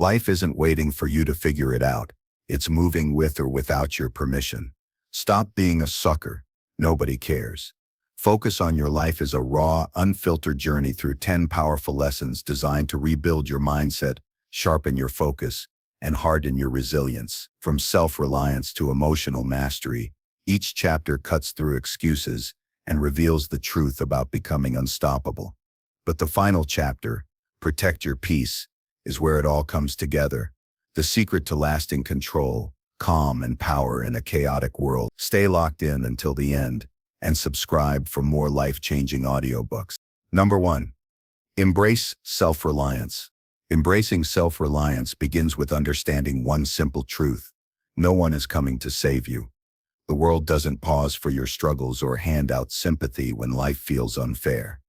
Life isn't waiting for you to figure it out. It's moving with or without your permission. Stop being a sucker. Nobody cares. Focus on your life as a raw, unfiltered journey through 10 powerful lessons designed to rebuild your mindset, sharpen your focus, and harden your resilience. From self-reliance to emotional mastery, each chapter cuts through excuses and reveals the truth about becoming unstoppable. But the final chapter, Protect Your Peace, is where it all comes together. The secret to lasting control, calm, and power in a chaotic world. Stay locked in until the end and subscribe for more life-changing audiobooks. Number 1. Embrace self-reliance. Embracing self-reliance begins with understanding one simple truth. No one is coming to save you. The world doesn't pause for your struggles or hand out sympathy when life feels unfair.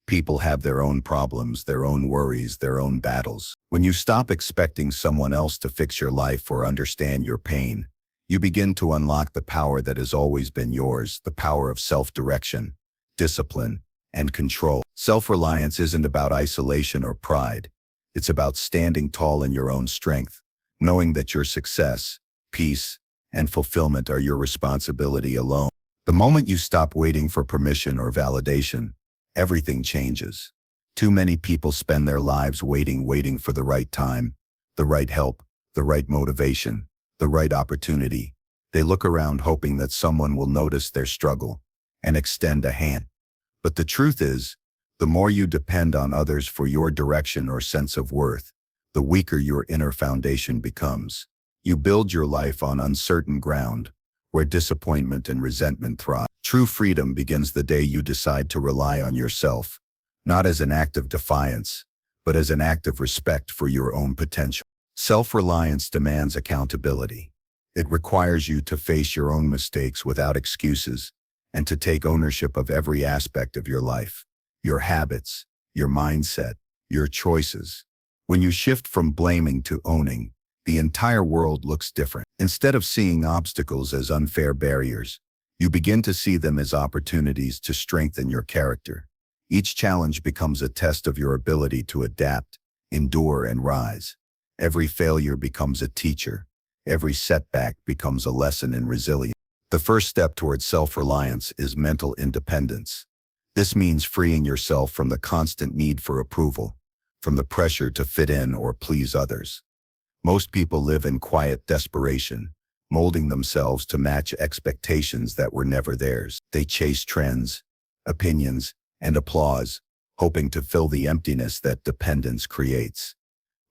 People have their own problems, their own worries, their own battles. When you stop expecting someone else to fix your life or understand your pain, you begin to unlock the power that has always been yours, the power of self-direction, discipline, and control. Self-reliance isn't about isolation or pride. It's about standing tall in your own strength, knowing that your success, peace, and fulfillment are your responsibility alone. The moment you stop waiting for permission or validation, everything changes. Too many people spend their lives waiting for the right time, the right help, the right motivation, the right opportunity. They look around hoping that someone will notice their struggle and extend a hand. But the truth is, the more you depend on others for your direction or sense of worth, the weaker your inner foundation becomes. You build your life on uncertain ground, where disappointment and resentment thrive. True freedom begins the day you decide to rely on yourself, not as an act of defiance, but as an act of respect for your own potential. Self-reliance demands accountability. It requires you to face your own mistakes without excuses and to take ownership of every aspect of your life, your habits, your mindset, your choices. When you shift from blaming to owning, the entire world looks different. Instead of seeing obstacles as unfair barriers, you begin to see them as opportunities to strengthen your character. Each challenge becomes a test of your ability to adapt, endure, and rise. Every failure becomes a teacher. Every setback becomes a lesson in resilience. The first step towards self-reliance is mental independence. This means freeing yourself from the constant need for approval, from the pressure to fit in or please others. Most people live in quiet desperation, molding themselves to match expectations that were never theirs. They chase trends, opinions, and applause, hoping to fill the emptiness that dependence creates.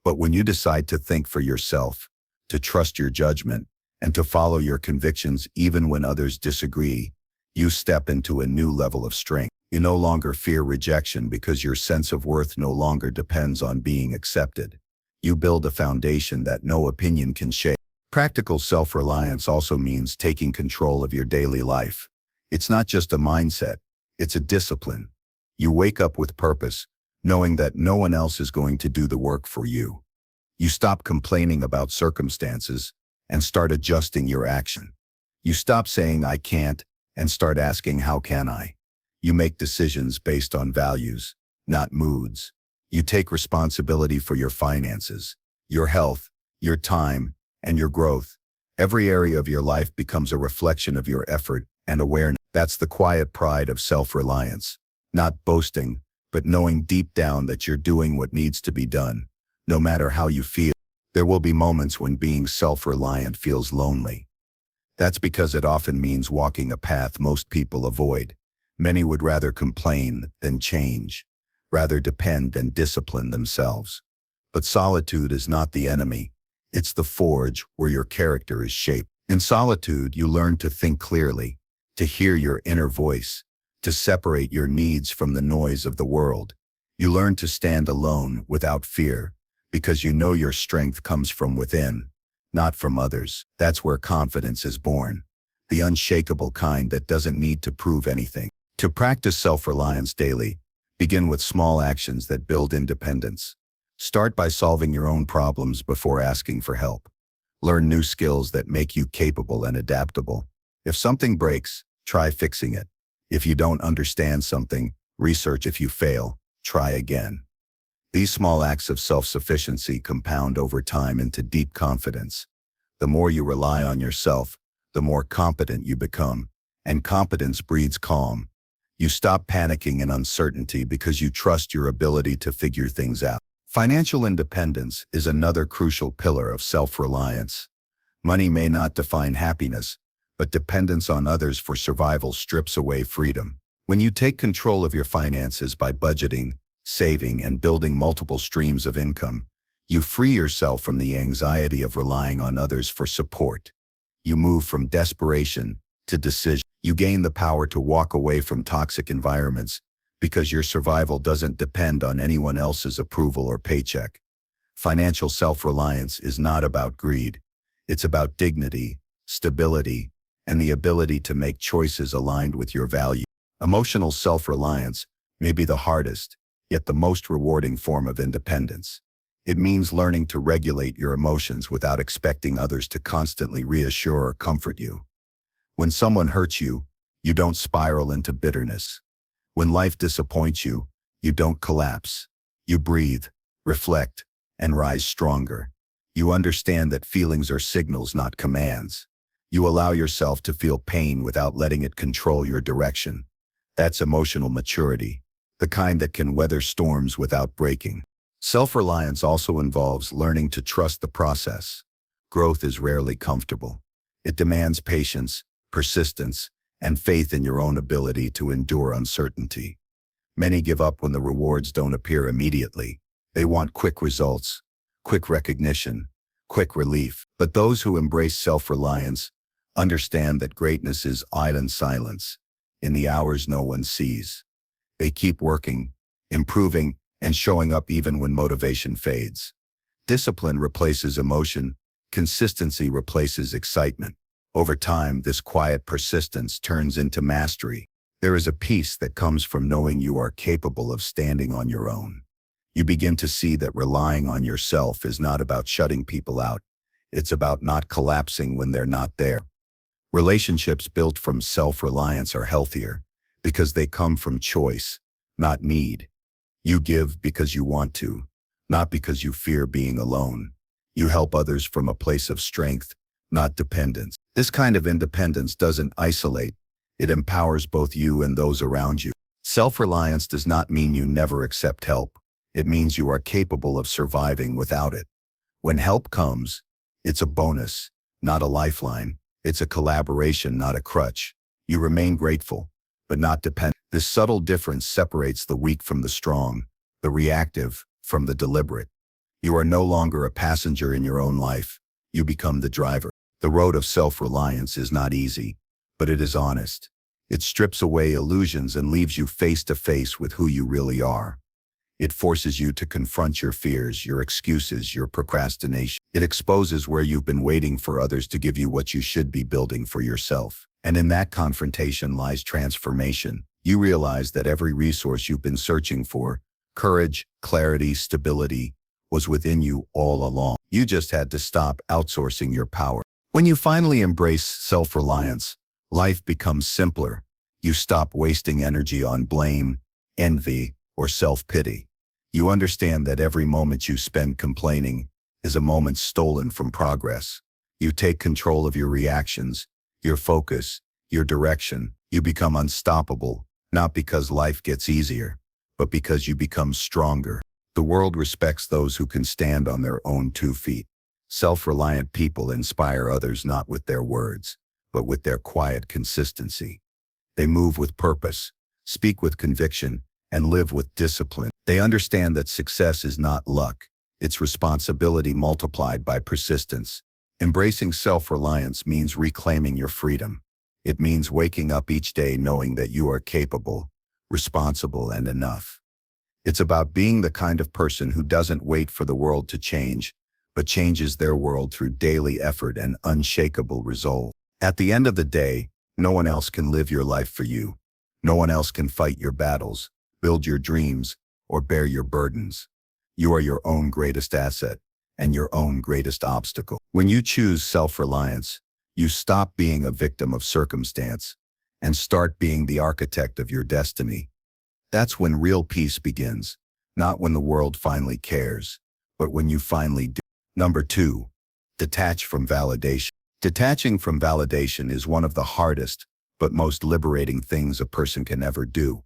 But when you decide to think for yourself, to trust your judgment, and to follow your convictions even when others disagree, you step into a new level of strength. You no longer fear rejection because your sense of worth no longer depends on being accepted. You build a foundation that no opinion can shake. Practical self-reliance also means taking control of your daily life. It's not just a mindset, it's a discipline. You wake up with purpose, knowing that no one else is going to do the work for you. You stop complaining about circumstances and start adjusting your action. You stop saying "I can't" and start asking "How can I?" You make decisions based on values, not moods. You take responsibility for your finances, your health, your time, and your growth. Every area of your life becomes a reflection of your effort and awareness. That's the quiet pride of self-reliance. Not boasting, but knowing deep down that you're doing what needs to be done, no matter how you feel. There will be moments when being self-reliant feels lonely. That's because it often means walking a path most people avoid. Many would rather complain than change, rather depend than discipline themselves. But solitude is not the enemy. It's the forge where your character is shaped. In solitude, you learn to think clearly, to hear your inner voice, to separate your needs from the noise of the world. You learn to stand alone without fear, because you know your strength comes from within, not from others. That's where confidence is born, the unshakable kind that doesn't need to prove anything. To practice self-reliance daily, begin with small actions that build independence. Start by solving your own problems before asking for help. Learn new skills that make you capable and adaptable. If something breaks, try fixing it. If you don't understand something, research. If you fail, try again. These small acts of self-sufficiency compound over time into deep confidence. The more you rely on yourself, the more competent you become, and competence breeds calm. You stop panicking in uncertainty because you trust your ability to figure things out. Financial independence is another crucial pillar of self-reliance. Money may not define happiness, but dependence on others for survival strips away freedom. When you take control of your finances by budgeting, saving, and building multiple streams of income, you free yourself from the anxiety of relying on others for support. You move from desperation to decision. You gain the power to walk away from toxic environments because your survival doesn't depend on anyone else's approval or paycheck. Financial self-reliance is not about greed. It's about dignity, stability, and the ability to make choices aligned with your values. Emotional self-reliance may be the hardest, yet the most rewarding form of independence. It means learning to regulate your emotions without expecting others to constantly reassure or comfort you. When someone hurts you, you don't spiral into bitterness. When life disappoints you, you don't collapse. You breathe, reflect, and rise stronger. You understand that feelings are signals, not commands. You allow yourself to feel pain without letting it control your direction. That's emotional maturity, the kind that can weather storms without breaking. Self-reliance also involves learning to trust the process. Growth is rarely comfortable. It demands patience, persistence, and faith in your own ability to endure uncertainty. Many give up when the rewards don't appear immediately. They want quick results, quick recognition, quick relief. But those who embrace self-reliance understand that greatness is in silence, in the hours no one sees. They keep working, improving, and showing up even when motivation fades. Discipline replaces emotion. Consistency replaces excitement. Over time, this quiet persistence turns into mastery. There is a peace that comes from knowing you are capable of standing on your own. You begin to see that relying on yourself is not about shutting people out. It's about not collapsing when they're not there. Relationships built from self-reliance are healthier because they come from choice, not need. You give because you want to, not because you fear being alone. You help others from a place of strength, not dependence. This kind of independence doesn't isolate. It empowers both you and those around you. Self-reliance does not mean you never accept help. It means you are capable of surviving without it. When help comes, it's a bonus, not a lifeline. It's a collaboration, not a crutch. You remain grateful, but not dependent. This subtle difference separates the weak from the strong, the reactive from the deliberate. You are no longer a passenger in your own life. You become the driver. The road of self-reliance is not easy, but it is honest. It strips away illusions and leaves you face to face with who you really are. It forces you to confront your fears, your excuses, your procrastination. It exposes where you've been waiting for others to give you what you should be building for yourself. And in that confrontation lies transformation. You realize that every resource you've been searching for, courage, clarity, stability, was within you all along. You just had to stop outsourcing your power. When you finally embrace self-reliance, life becomes simpler. You stop wasting energy on blame, envy, or self-pity. You understand that every moment you spend complaining is a moment stolen from progress. You take control of your reactions, your focus, your direction. You become unstoppable, not because life gets easier, but because you become stronger. The world respects those who can stand on their own 2 feet. Self-reliant people inspire others not with their words, but with their quiet consistency. They move with purpose, speak with conviction, and live with discipline. They understand that success is not luck, it's responsibility multiplied by persistence. Embracing self-reliance means reclaiming your freedom. It means waking up each day knowing that you are capable, responsible, and enough. It's about being the kind of person who doesn't wait for the world to change, but changes their world through daily effort and unshakable resolve. At the end of the day, no one else can live your life for you. No one else can fight your battles, build your dreams, or bear your burdens. You are your own greatest asset and your own greatest obstacle. When you choose self-reliance, you stop being a victim of circumstance and start being the architect of your destiny. That's when real peace begins, not when the world finally cares, but when you finally do. Number 2, detach from validation. Detaching from validation is one of the hardest but most liberating things a person can ever do.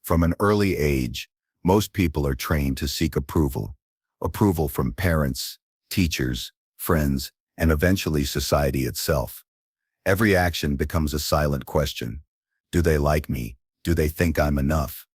From an early age, most people are trained to seek approval. Approval from parents, teachers, friends, and eventually society itself. Every action becomes a silent question. Do they like me? Do they think I'm enough?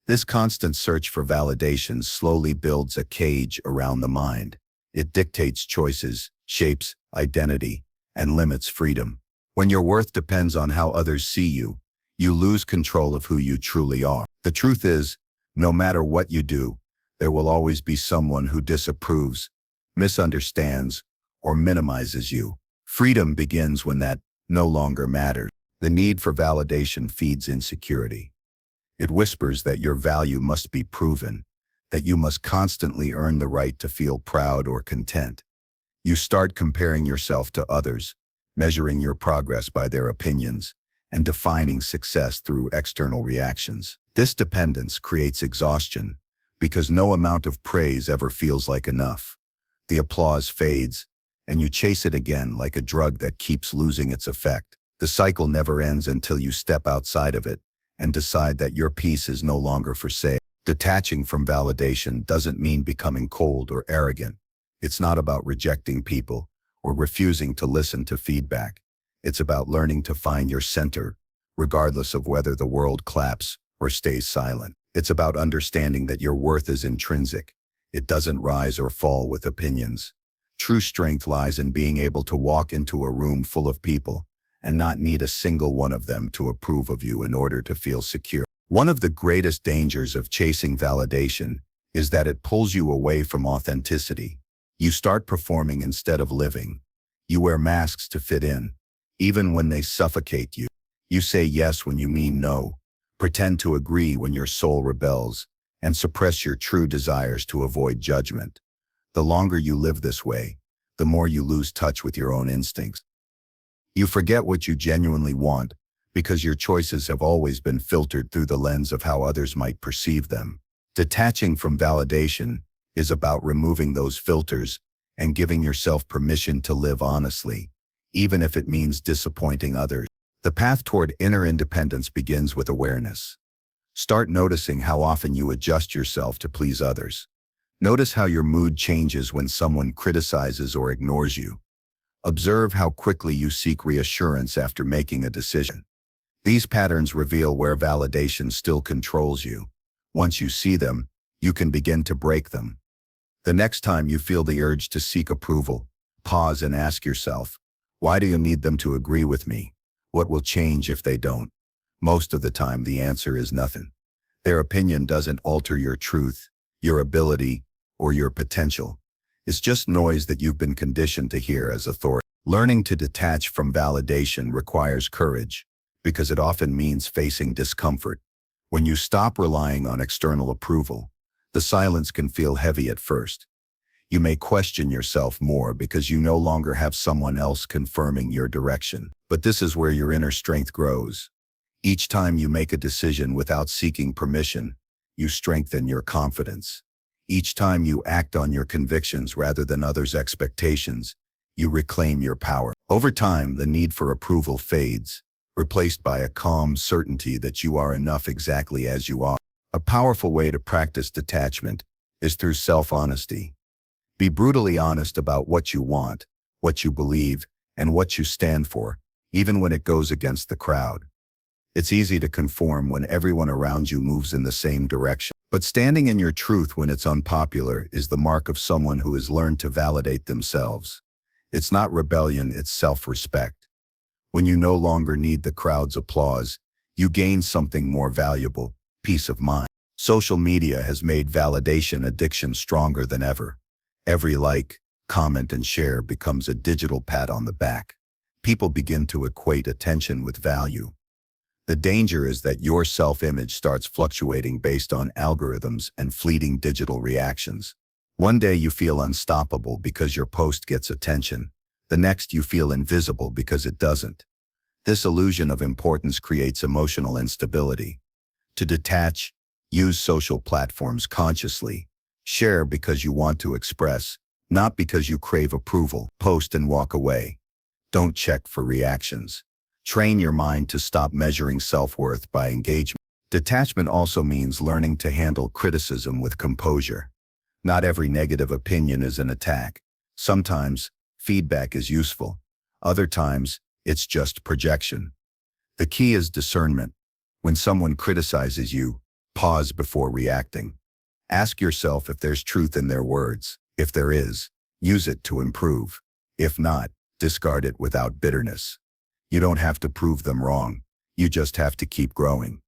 This constant search for validation slowly builds a cage around the mind. It dictates choices, shapes identity, and limits freedom. When your worth depends on how others see you, you lose control of who you truly are. The truth is, no matter what you do, there will always be someone who disapproves, misunderstands, or minimizes you. Freedom begins when that no longer matters. The need for validation feeds insecurity. It whispers that your value must be proven, that you must constantly earn the right to feel proud or content. You start comparing yourself to others, measuring your progress by their opinions, and defining success through external reactions. This dependence creates exhaustion, because no amount of praise ever feels like enough. The applause fades, and you chase it again like a drug that keeps losing its effect. The cycle never ends until you step outside of it and decide that your peace is no longer for sale. Detaching from validation doesn't mean becoming cold or arrogant. It's not about rejecting people or refusing to listen to feedback. It's about learning to find your center, regardless of whether the world claps or stays silent. It's about understanding that your worth is intrinsic. It doesn't rise or fall with opinions. True strength lies in being able to walk into a room full of people and not need a single one of them to approve of you in order to feel secure. One of the greatest dangers of chasing validation is that it pulls you away from authenticity. You start performing instead of living. You wear masks to fit in, even when they suffocate you. You say yes when you mean no, pretend to agree when your soul rebels, and suppress your true desires to avoid judgment. The longer you live this way, the more you lose touch with your own instincts. You forget what you genuinely want because your choices have always been filtered through the lens of how others might perceive them. Detaching from validation is about removing those filters and giving yourself permission to live honestly, even if it means disappointing others. The path toward inner independence begins with awareness. Start noticing how often you adjust yourself to please others. Notice how your mood changes when someone criticizes or ignores you. Observe how quickly you seek reassurance after making a decision. These patterns reveal where validation still controls you. Once you see them, you can begin to break them. The next time you feel the urge to seek approval, pause and ask yourself, why do you need them to agree with me? What will change if they don't? Most of the time, the answer is nothing. Their opinion doesn't alter your truth, your ability, or your potential. It's just noise that you've been conditioned to hear as authority. Learning to detach from validation requires courage, because it often means facing discomfort. When you stop relying on external approval, the silence can feel heavy at first. You may question yourself more because you no longer have someone else confirming your direction. But this is where your inner strength grows. Each time you make a decision without seeking permission, you strengthen your confidence. Each time you act on your convictions rather than others' expectations, you reclaim your power. Over time, the need for approval fades, replaced by a calm certainty that you are enough exactly as you are. A powerful way to practice detachment is through self-honesty. Be brutally honest about what you want, what you believe, and what you stand for, even when it goes against the crowd. It's easy to conform when everyone around you moves in the same direction. But standing in your truth when it's unpopular is the mark of someone who has learned to validate themselves. It's not rebellion, it's self-respect. When you no longer need the crowd's applause, you gain something more valuable, peace of mind. Social media has made validation addiction stronger than ever. Every like, comment, and share becomes a digital pat on the back. People begin to equate attention with value. The danger is that your self-image starts fluctuating based on algorithms and fleeting digital reactions. One day you feel unstoppable because your post gets attention. The next you feel invisible because it doesn't. This illusion of importance creates emotional instability. To detach, Use social platforms consciously. Share because you want to express, not because you crave approval. Post and walk away. Don't check for reactions. Train your mind to stop measuring self-worth by engagement. Detachment also means learning to handle criticism with composure. Not every negative opinion is an attack. Sometimes, feedback is useful. Other times, it's just projection. The key is discernment. When someone criticizes you, pause before reacting. Ask yourself if there's truth in their words. If there is, use it to improve. If not, discard it without bitterness. You don't have to prove them wrong. You just have to keep growing.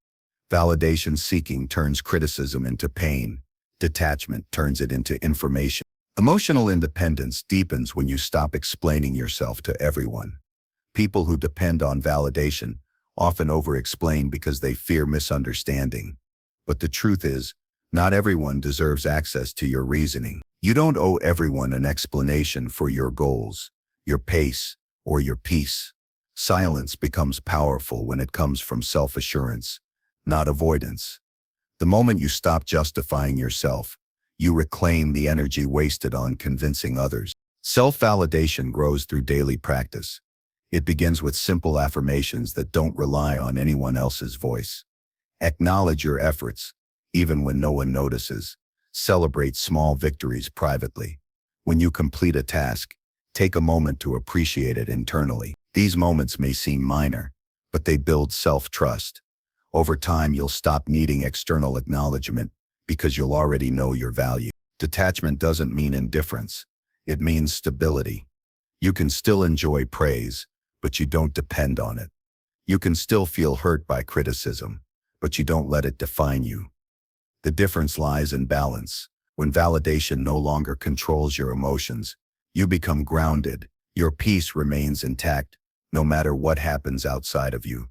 Validation seeking turns criticism into pain. Detachment turns it into information. Emotional independence deepens when you stop explaining yourself to everyone. People who depend on validation often over-explain because they fear misunderstanding. But the truth is, not everyone deserves access to your reasoning. You don't owe everyone an explanation for your goals, your pace, or your peace. Silence becomes powerful when it comes from self-assurance, not avoidance. The moment you stop justifying yourself, you reclaim the energy wasted on convincing others. Self-validation grows through daily practice. It begins with simple affirmations that don't rely on anyone else's voice. Acknowledge your efforts, even when no one notices. Celebrate small victories privately. When you complete a task, take a moment to appreciate it internally. These moments may seem minor, but they build self-trust. Over time, you'll stop needing external acknowledgement because you'll already know your value. Detachment doesn't mean indifference. It means stability. You can still enjoy praise, but you don't depend on it. You can still feel hurt by criticism, but you don't let it define you. The difference lies in balance. When validation no longer controls your emotions, you become grounded. Your peace remains intact, no matter what happens outside of you.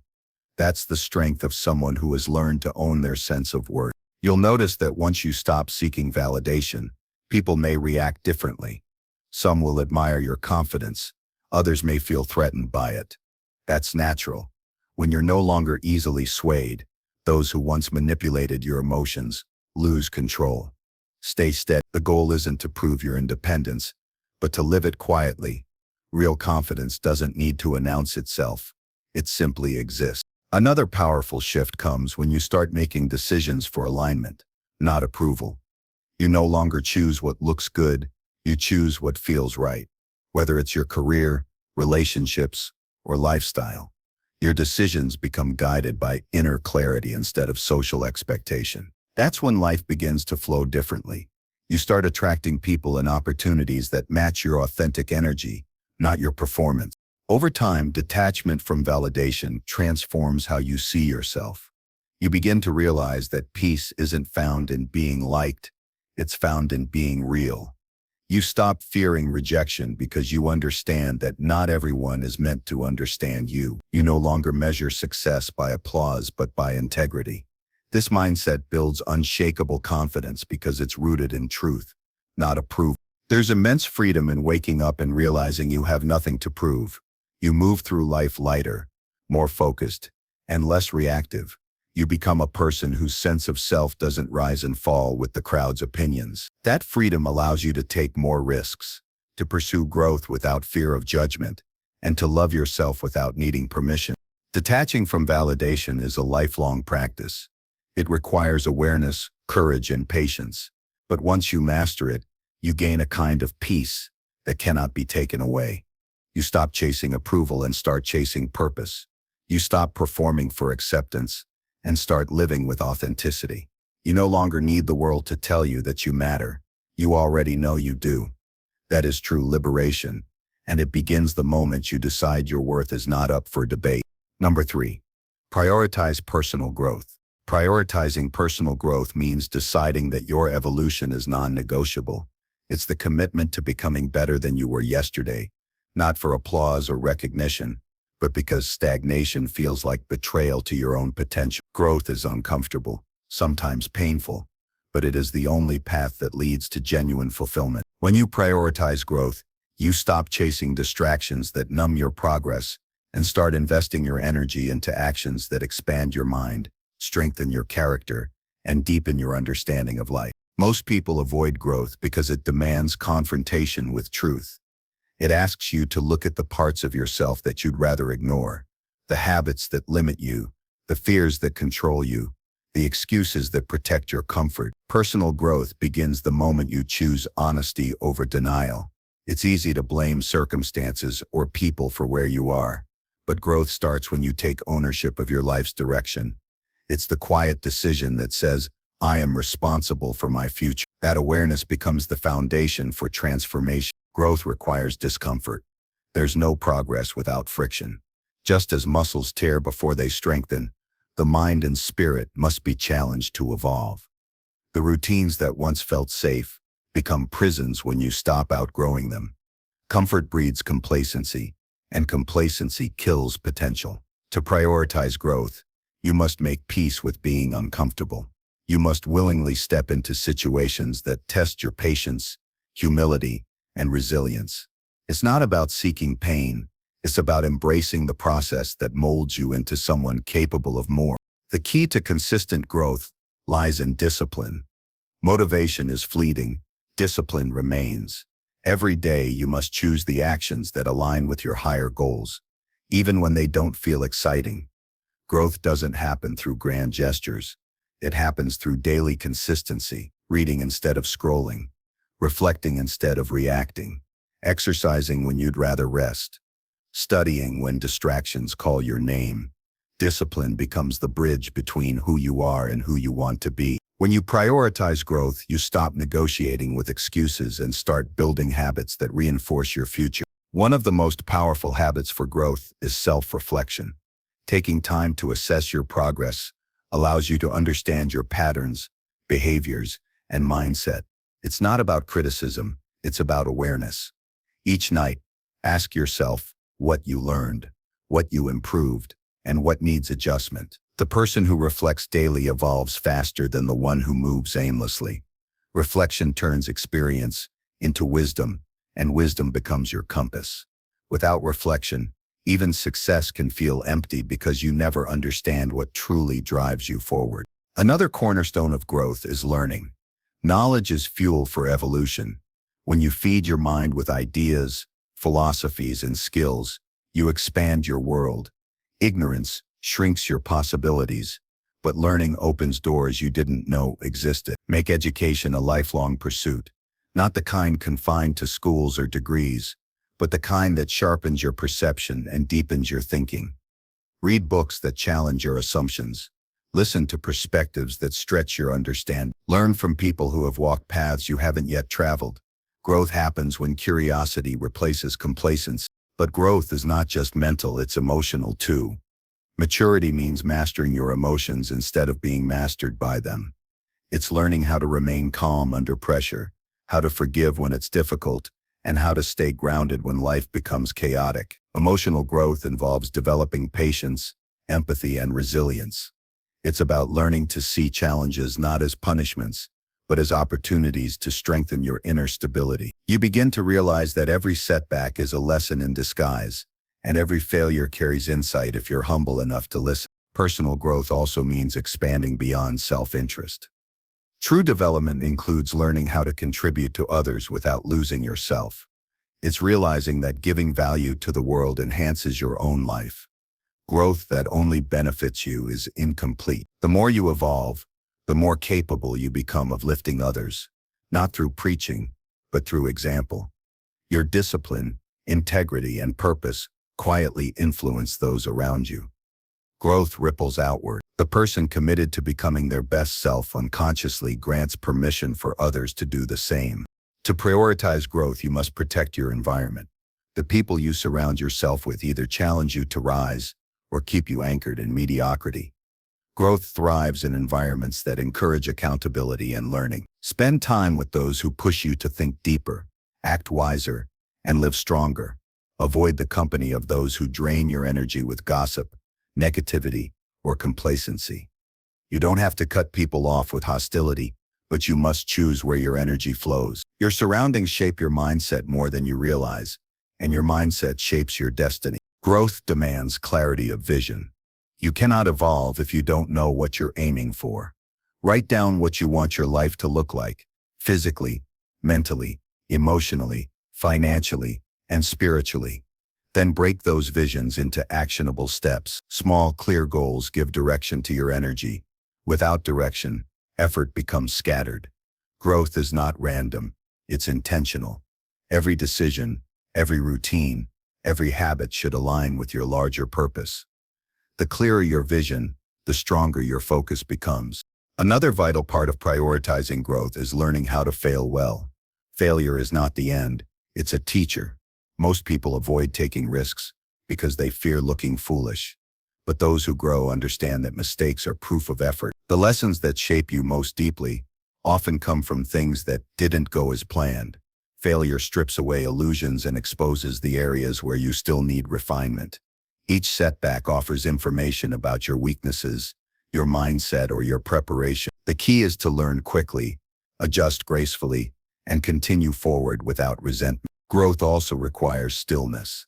That's the strength of someone who has learned to own their sense of worth. You'll notice that once you stop seeking validation, people may react differently. Some will admire your confidence. Others may feel threatened by it. That's natural. When you're no longer easily swayed, those who once manipulated your emotions lose control. Stay steady. The goal isn't to prove your independence, but to live it quietly. Real confidence doesn't need to announce itself. It simply exists. Another powerful shift comes when you start making decisions for alignment, not approval. You no longer choose what looks good, you choose what feels right. Whether it's your career, relationships, or lifestyle, your decisions become guided by inner clarity instead of social expectation. That's when life begins to flow differently. You start attracting people and opportunities that match your authentic energy, not your performance. Over time, detachment from validation transforms how you see yourself. You begin to realize that peace isn't found in being liked, it's found in being real. You stop fearing rejection because you understand that not everyone is meant to understand you. You no longer measure success by applause but by integrity. This mindset builds unshakable confidence because it's rooted in truth, not approval. There's immense freedom in waking up and realizing you have nothing to prove. You move through life lighter, more focused, and less reactive. You become a person whose sense of self doesn't rise and fall with the crowd's opinions. That freedom allows you to take more risks, to pursue growth without fear of judgment, and to love yourself without needing permission. Detaching from validation is a lifelong practice. It requires awareness, courage, and patience. But once you master it, you gain a kind of peace that cannot be taken away. You stop chasing approval and start chasing purpose. You stop performing for acceptance and start living with authenticity. You no longer need the world to tell you that you matter. You already know you do. That is true liberation, and it begins the moment you decide your worth is not up for debate. Number 3, prioritize personal growth. Prioritizing personal growth means deciding that your evolution is non-negotiable. It's the commitment to becoming better than you were yesterday, not for applause or recognition, but because stagnation feels like betrayal to your own potential. Growth is uncomfortable, sometimes painful, but it is the only path that leads to genuine fulfillment. When you prioritize growth, you stop chasing distractions that numb your progress and start investing your energy into actions that expand your mind, strengthen your character, and deepen your understanding of life. Most people avoid growth because it demands confrontation with truth. It asks you to look at the parts of yourself that you'd rather ignore, the habits that limit you, the fears that control you, the excuses that protect your comfort. Personal growth begins the moment you choose honesty over denial. It's easy to blame circumstances or people for where you are, but growth starts when you take ownership of your life's direction. It's the quiet decision that says, I am responsible for my future. That awareness becomes the foundation for transformation. Growth requires discomfort. There's no progress without friction. Just as muscles tear before they strengthen, the mind and spirit must be challenged to evolve. The routines that once felt safe become prisons when you stop outgrowing them. Comfort breeds complacency, and complacency kills potential. To prioritize growth, you must make peace with being uncomfortable. You must willingly step into situations that test your patience, humility, and resilience. It's not about seeking pain. It's about embracing the process that molds you into someone capable of more. The key to consistent growth lies in discipline. Motivation is fleeting. Discipline remains. Every day you must choose the actions that align with your higher goals, even when they don't feel exciting. Growth doesn't happen through grand gestures. It happens through daily consistency, reading instead of scrolling, reflecting instead of reacting, exercising when you'd rather rest, studying when distractions call your name. Discipline becomes the bridge between who you are and who you want to be. When you prioritize growth, you stop negotiating with excuses and start building habits that reinforce your future. One of the most powerful habits for growth is self-reflection. Taking time to assess your progress allows you to understand your patterns, behaviors, and mindset. It's not about criticism, it's about awareness. Each night, ask yourself what you learned, what you improved, and what needs adjustment. The person who reflects daily evolves faster than the one who moves aimlessly. Reflection turns experience into wisdom, and wisdom becomes your compass. Without reflection, even success can feel empty because you never understand what truly drives you forward. Another cornerstone of growth is learning. Knowledge is fuel for evolution. When you feed your mind with ideas, philosophies, and skills, you expand your world. Ignorance shrinks your possibilities, but learning opens doors you didn't know existed. Make education a lifelong pursuit, not the kind confined to schools or degrees, but the kind that sharpens your perception and deepens your thinking. Read books that challenge your assumptions. Listen to perspectives that stretch your understanding. Learn from people who have walked paths you haven't yet traveled. Growth happens when curiosity replaces complacency. But growth is not just mental, it's emotional too. Maturity means mastering your emotions instead of being mastered by them. It's learning how to remain calm under pressure, how to forgive when it's difficult, and how to stay grounded when life becomes chaotic. Emotional growth involves developing patience, empathy, and resilience. It's about learning to see challenges not as punishments, but as opportunities to strengthen your inner stability. You begin to realize that every setback is a lesson in disguise, and every failure carries insight if you're humble enough to listen. Personal growth also means expanding beyond self-interest. True development includes learning how to contribute to others without losing yourself. It's realizing that giving value to the world enhances your own life. Growth that only benefits you is incomplete. The more you evolve, the more capable you become of lifting others, not through preaching, but through example. Your discipline, integrity, and purpose quietly influence those around you. Growth ripples outward. The person committed to becoming their best self unconsciously grants permission for others to do the same. To prioritize growth, you must protect your environment. The people you surround yourself with either challenge you to rise or keep you anchored in mediocrity. Growth thrives in environments that encourage accountability and learning. Spend time with those who push you to think deeper, act wiser, and live stronger. Avoid the company of those who drain your energy with gossip, negativity, or complacency. You don't have to cut people off with hostility, but you must choose where your energy flows. Your surroundings shape your mindset more than you realize, and your mindset shapes your destiny. Growth demands clarity of vision. You cannot evolve if you don't know what you're aiming for. Write down what you want your life to look like, physically, mentally, emotionally, financially, and spiritually. Then break those visions into actionable steps. Small, clear goals give direction to your energy. Without direction, effort becomes scattered. Growth is not random, it's intentional. Every decision, every routine, every habit should align with your larger purpose. The clearer your vision, the stronger your focus becomes. Another vital part of prioritizing growth is learning how to fail well. Failure is not the end, it's a teacher. Most people avoid taking risks because they fear looking foolish. But those who grow understand that mistakes are proof of effort. The lessons that shape you most deeply often come from things that didn't go as planned. Failure strips away illusions and exposes the areas where you still need refinement. Each setback offers information about your weaknesses, your mindset, or your preparation. The key is to learn quickly, adjust gracefully, and continue forward without resentment. Growth also requires stillness.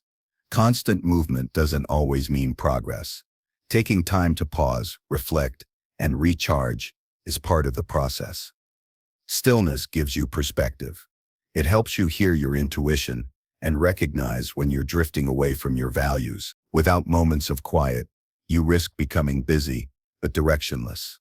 Constant movement doesn't always mean progress. Taking time to pause, reflect, and recharge is part of the process. Stillness gives you perspective. It helps you hear your intuition and recognize when you're drifting away from your values. Without moments of quiet, you risk becoming busy but directionless.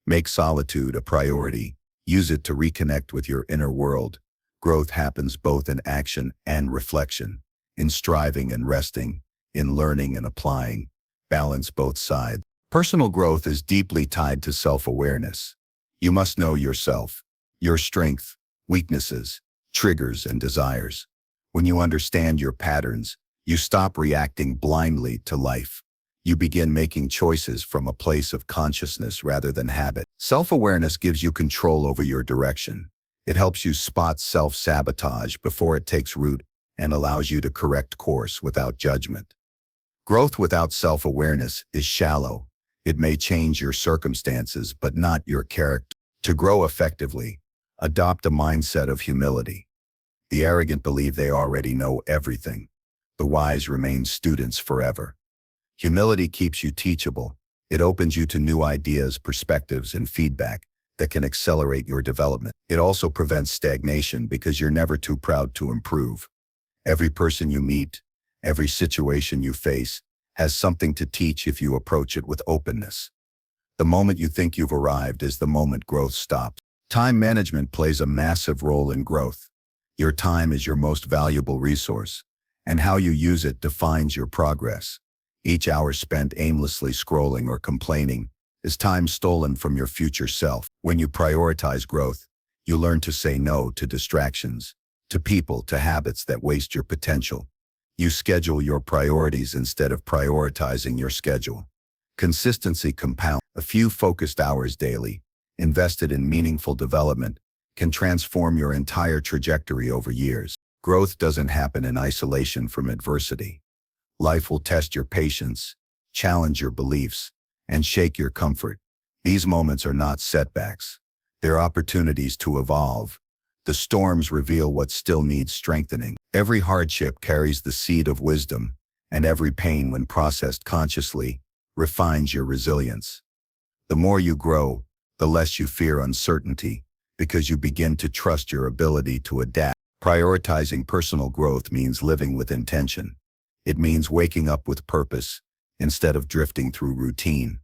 Make solitude a priority. Use it to reconnect with your inner world. Growth happens both in action and reflection, in striving and resting, in learning and applying. Balance both sides. Personal growth is deeply tied to self-awareness. You must know yourself, your strengths, weaknesses, triggers, and desires. When you understand your patterns, you stop reacting blindly to life. You begin making choices from a place of consciousness rather than habit. Self-awareness gives you control over your direction. It helps you spot self-sabotage before it takes root and allows you to correct course without judgment. Growth without self-awareness is shallow. It may change your circumstances, but not your character. To grow effectively, adopt a mindset of humility. The arrogant believe they already know everything. The wise remain students forever. Humility keeps you teachable. It opens you to new ideas, perspectives, and feedback that can accelerate your development. It also prevents stagnation because you're never too proud to improve. Every person you meet, every situation you face, has something to teach if you approach it with openness. The moment you think you've arrived is the moment growth stops. Time management plays a massive role in growth. Your time is your most valuable resource, and how you use it defines your progress. Each hour spent aimlessly scrolling or complaining is time stolen from your future self. When you prioritize growth, you learn to say no to distractions, to people, to habits that waste your potential. You schedule your priorities instead of prioritizing your schedule. Consistency compounds. A few focused hours daily, invested in meaningful development, can transform your entire trajectory over years. Growth doesn't happen in isolation from adversity. Life will test your patience, challenge your beliefs, and shake your comfort. These moments are not setbacks. They're opportunities to evolve. The storms reveal what still needs strengthening. Every hardship carries the seed of wisdom, and every pain, when processed consciously, refines your resilience. The more you grow, the less you fear uncertainty, because you begin to trust your ability to adapt. Prioritizing personal growth means living with intention. It means waking up with purpose instead of drifting through routine.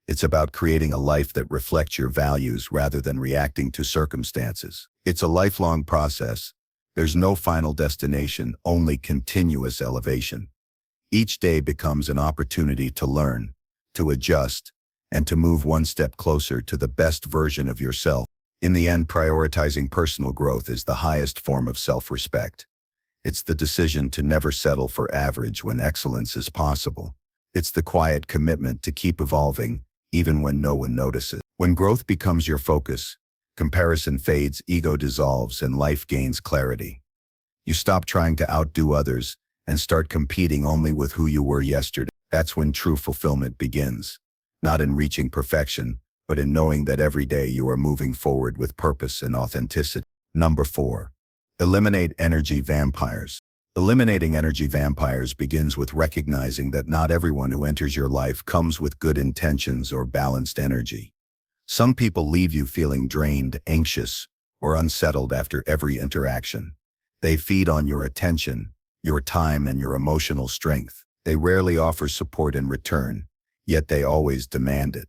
It's about creating a life that reflects your values rather than reacting to circumstances. It's a lifelong process. There's no final destination, only continuous elevation. Each day becomes an opportunity to learn, to adjust, and to move one step closer to the best version of yourself. In the end, prioritizing personal growth is the highest form of self-respect. It's the decision to never settle for average when excellence is possible. It's the quiet commitment to keep evolving, even when no one notices. When growth becomes your focus, comparison fades, ego dissolves, and life gains clarity. You stop trying to outdo others and start competing only with who you were yesterday. That's when true fulfillment begins. Not in reaching perfection, but in knowing that every day you are moving forward with purpose and authenticity. Number 4. Eliminate energy vampires. Eliminating energy vampires begins with recognizing that not everyone who enters your life comes with good intentions or balanced energy. Some people leave you feeling drained, anxious, or unsettled after every interaction. They feed on your attention, your time, and your emotional strength. They rarely offer support in return, yet they always demand it.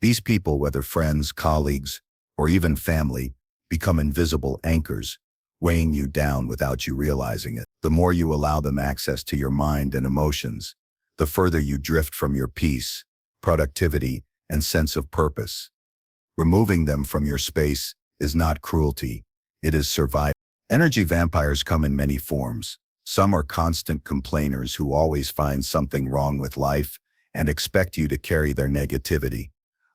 These people, whether friends, colleagues, or even family, become invisible anchors, weighing you down without you realizing it. The more you allow them access to your mind and emotions, the further you drift from your peace, productivity, and sense of purpose. Removing them from your space is not cruelty, it is survival. Energy vampires come in many forms. Some are constant complainers who always find something wrong with life and expect you to carry their negativity.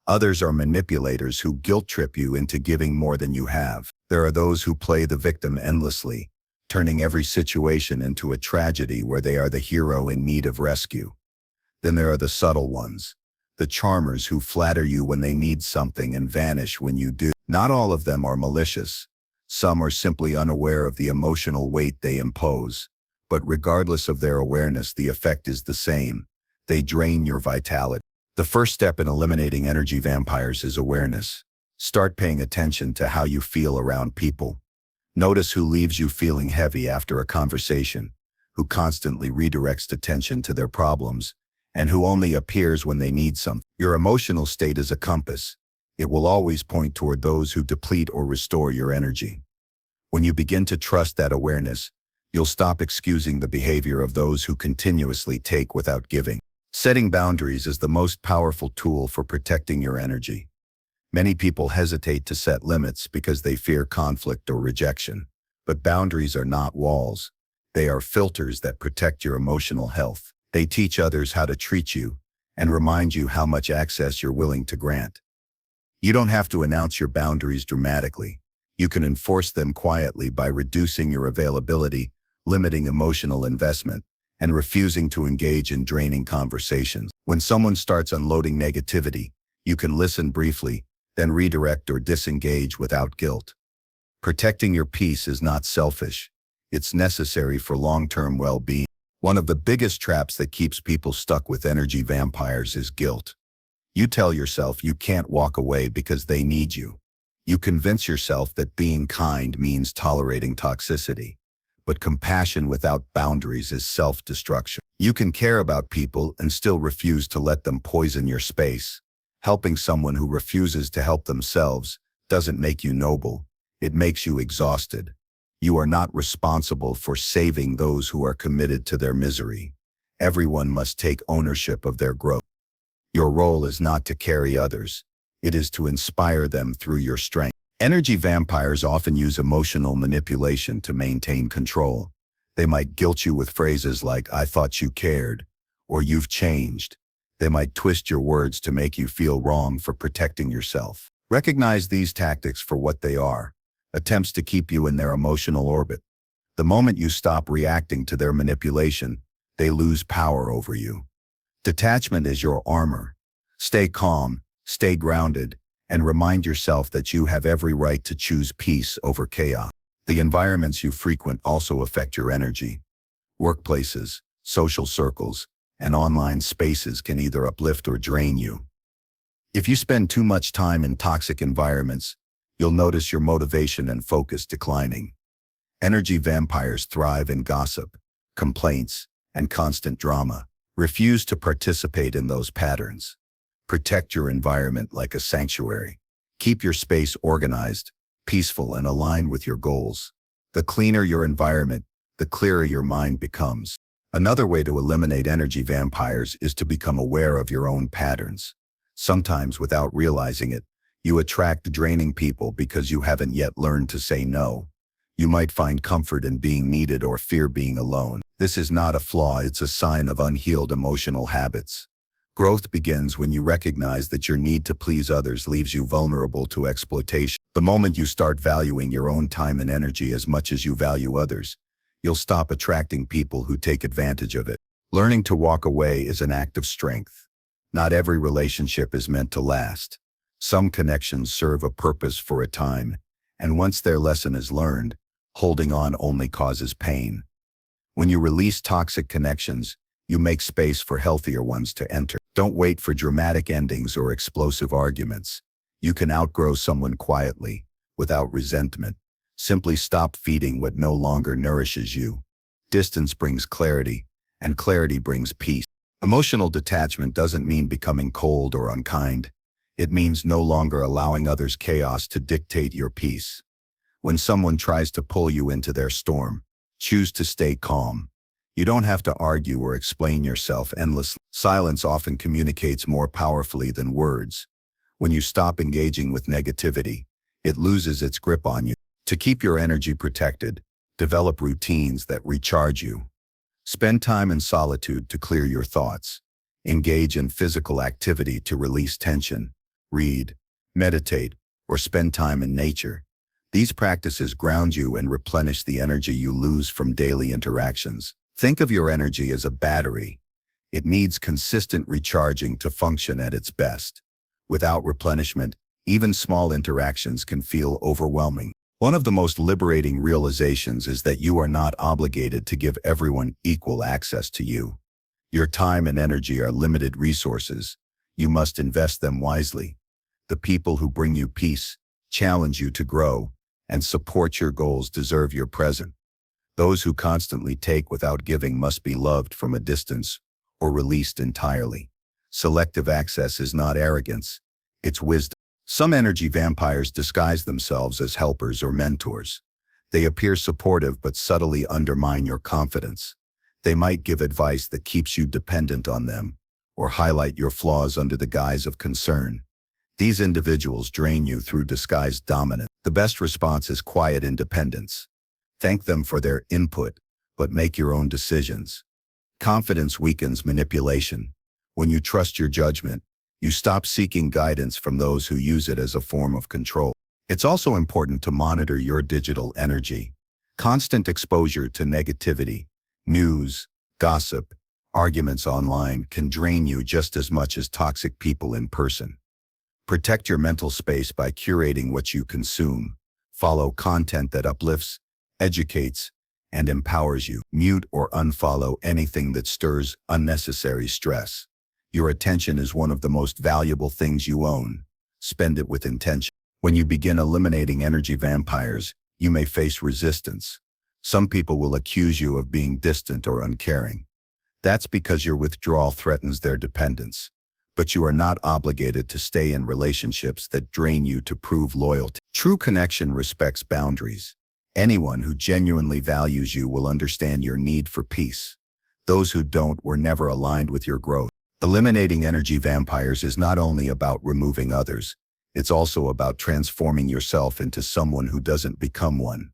Others are manipulators who guilt-trip you into giving more than you have. There are those who play the victim endlessly, turning every situation into a tragedy where they are the hero in need of rescue. Then there are the subtle ones, the charmers who flatter you when they need something and vanish when you do. Not all of them are malicious. Some are simply unaware of the emotional weight they impose. But regardless of their awareness, the effect is the same. They drain your vitality. The first step in eliminating energy vampires is awareness. Start paying attention to how you feel around people. Notice who leaves you feeling heavy after a conversation, who constantly redirects attention to their problems, and who only appears when they need something. Your emotional state is a compass. It will always point toward those who deplete or restore your energy. When you begin to trust that awareness, you'll stop excusing the behavior of those who continuously take without giving. Setting boundaries is the most powerful tool for protecting your energy. Many people hesitate to set limits because they fear conflict or rejection. But boundaries are not walls. They are filters that protect your emotional health. They teach others how to treat you and remind you how much access you're willing to grant. You don't have to announce your boundaries dramatically. You can enforce them quietly by reducing your availability, limiting emotional investment, and refusing to engage in draining conversations. When someone starts unloading negativity, you can listen briefly, then redirect or disengage without guilt. Protecting your peace is not selfish. It's necessary for long-term well-being. One of the biggest traps that keeps people stuck with energy vampires is guilt. You tell yourself you can't walk away because they need you. You convince yourself that being kind means tolerating toxicity. But compassion without boundaries is self-destruction. You can care about people and still refuse to let them poison your space. Helping someone who refuses to help themselves doesn't make you noble. It makes you exhausted. You are not responsible for saving those who are committed to their misery. Everyone must take ownership of their growth. Your role is not to carry others. It is to inspire them through your strength. Energy vampires often use emotional manipulation to maintain control. They might guilt you with phrases like, "I thought you cared," or "You've changed." They might twist your words to make you feel wrong for protecting yourself. Recognize these tactics for what they are, attempts to keep you in their emotional orbit. The moment you stop reacting to their manipulation, they lose power over you. Detachment is your armor. Stay calm, stay grounded, and remind yourself that you have every right to choose peace over chaos. The environments you frequent also affect your energy. Workplaces, social circles, and online spaces can either uplift or drain you. If you spend too much time in toxic environments, you'll notice your motivation and focus declining. Energy vampires thrive in gossip, complaints, and constant drama. Refuse to participate in those patterns. Protect your environment like a sanctuary. Keep your space organized, peaceful, and aligned with your goals. The cleaner your environment, the clearer your mind becomes. Another way to eliminate energy vampires is to become aware of your own patterns. Sometimes, without realizing it, you attract draining people because you haven't yet learned to say no. You might find comfort in being needed or fear being alone. This is not a flaw, it's a sign of unhealed emotional habits. Growth begins when you recognize that your need to please others leaves you vulnerable to exploitation. The moment you start valuing your own time and energy as much as you value others, you'll stop attracting people who take advantage of it. Learning to walk away is an act of strength. Not every relationship is meant to last. Some connections serve a purpose for a time, and once their lesson is learned, holding on only causes pain. When you release toxic connections, you make space for healthier ones to enter. Don't wait for dramatic endings or explosive arguments. You can outgrow someone quietly, without resentment. Simply stop feeding what no longer nourishes you. Distance brings clarity, and clarity brings peace. Emotional detachment doesn't mean becoming cold or unkind. It means no longer allowing others' chaos to dictate your peace. When someone tries to pull you into their storm, choose to stay calm. You don't have to argue or explain yourself endlessly. Silence often communicates more powerfully than words. When you stop engaging with negativity, it loses its grip on you. To keep your energy protected, develop routines that recharge you. Spend time in solitude to clear your thoughts. Engage in physical activity to release tension. Read, meditate, or spend time in nature. These practices ground you and replenish the energy you lose from daily interactions. Think of your energy as a battery. It needs consistent recharging to function at its best. Without replenishment, even small interactions can feel overwhelming. One of the most liberating realizations is that you are not obligated to give everyone equal access to you. Your time and energy are limited resources. You must invest them wisely. The people who bring you peace, challenge you to grow, and support your goals deserve your presence. Those who constantly take without giving must be loved from a distance or released entirely. Selective access is not arrogance, it's wisdom. Some energy vampires disguise themselves as helpers or mentors. They appear supportive but subtly undermine your confidence. They might give advice that keeps you dependent on them, or highlight your flaws under the guise of concern. These individuals drain you through disguised dominance. The best response is quiet independence. Thank them for their input, but make your own decisions. Confidence weakens manipulation. When you trust your judgment, you stop seeking guidance from those who use it as a form of control. It's also important to monitor your digital energy. Constant exposure to negativity, news, gossip, arguments online can drain you just as much as toxic people in person. Protect your mental space by curating what you consume. Follow content that uplifts, educates, and empowers you. Mute or unfollow anything that stirs unnecessary stress. Your attention is one of the most valuable things you own. Spend it with intention. When you begin eliminating energy vampires, you may face resistance. Some people will accuse you of being distant or uncaring. That's because your withdrawal threatens their dependence. But you are not obligated to stay in relationships that drain you to prove loyalty. True connection respects boundaries. Anyone who genuinely values you will understand your need for peace. Those who don't were never aligned with your growth. Eliminating energy vampires is not only about removing others, it's also about transforming yourself into someone who doesn't become one.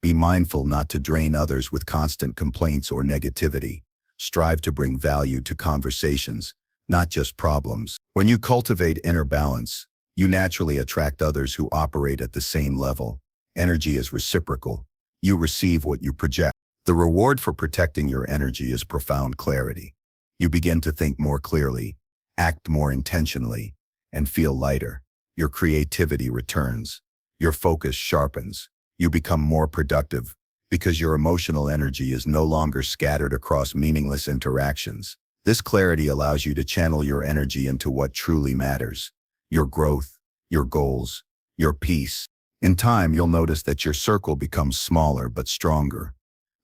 Be mindful not to drain others with constant complaints or negativity. Strive to bring value to conversations, not just problems. When you cultivate inner balance, you naturally attract others who operate at the same level. Energy is reciprocal. You receive what you project. The reward for protecting your energy is profound clarity. You begin to think more clearly, act more intentionally, and feel lighter. Your creativity returns. Your focus sharpens. You become more productive because your emotional energy is no longer scattered across meaningless interactions. This clarity allows you to channel your energy into what truly matters: your growth, your goals, your peace. In time, you'll notice that your circle becomes smaller but stronger.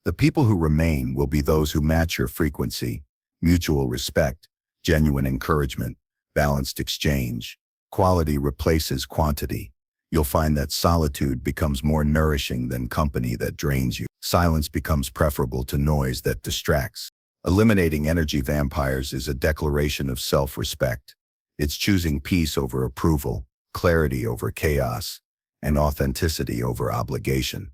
The people who remain will be those who match your frequency: mutual respect, genuine encouragement, balanced exchange. Quality replaces quantity. You'll find that solitude becomes more nourishing than company that drains you. Silence becomes preferable to noise that distracts. Eliminating energy vampires is a declaration of self-respect. It's choosing peace over approval, clarity over chaos, and authenticity over obligation.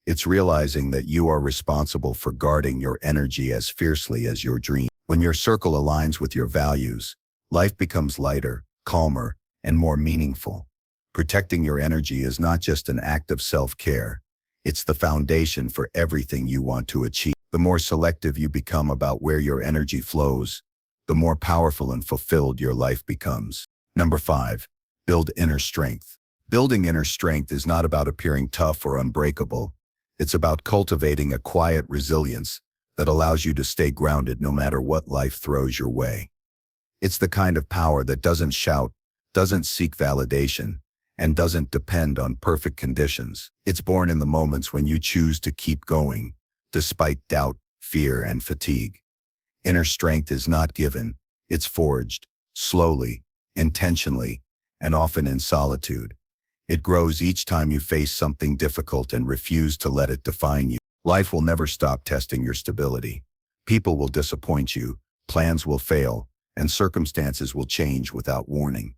It's realizing that you are responsible for guarding your energy as fiercely as your dream. When your circle aligns with your values, life becomes lighter, calmer, and more meaningful. Protecting your energy is not just an act of self-care. It's the foundation for everything you want to achieve. The more selective you become about where your energy flows, the more powerful and fulfilled your life becomes. Number 5, build inner strength. Building inner strength is not about appearing tough or unbreakable. It's about cultivating a quiet resilience that allows you to stay grounded no matter what life throws your way. It's the kind of power that doesn't shout, doesn't seek validation, and doesn't depend on perfect conditions. It's born in the moments when you choose to keep going, despite doubt, fear, and fatigue. Inner strength is not given, it's forged, slowly, intentionally, and often in solitude. It grows each time you face something difficult and refuse to let it define you. Life will never stop testing your stability. People will disappoint you, plans will fail, and circumstances will change without warning.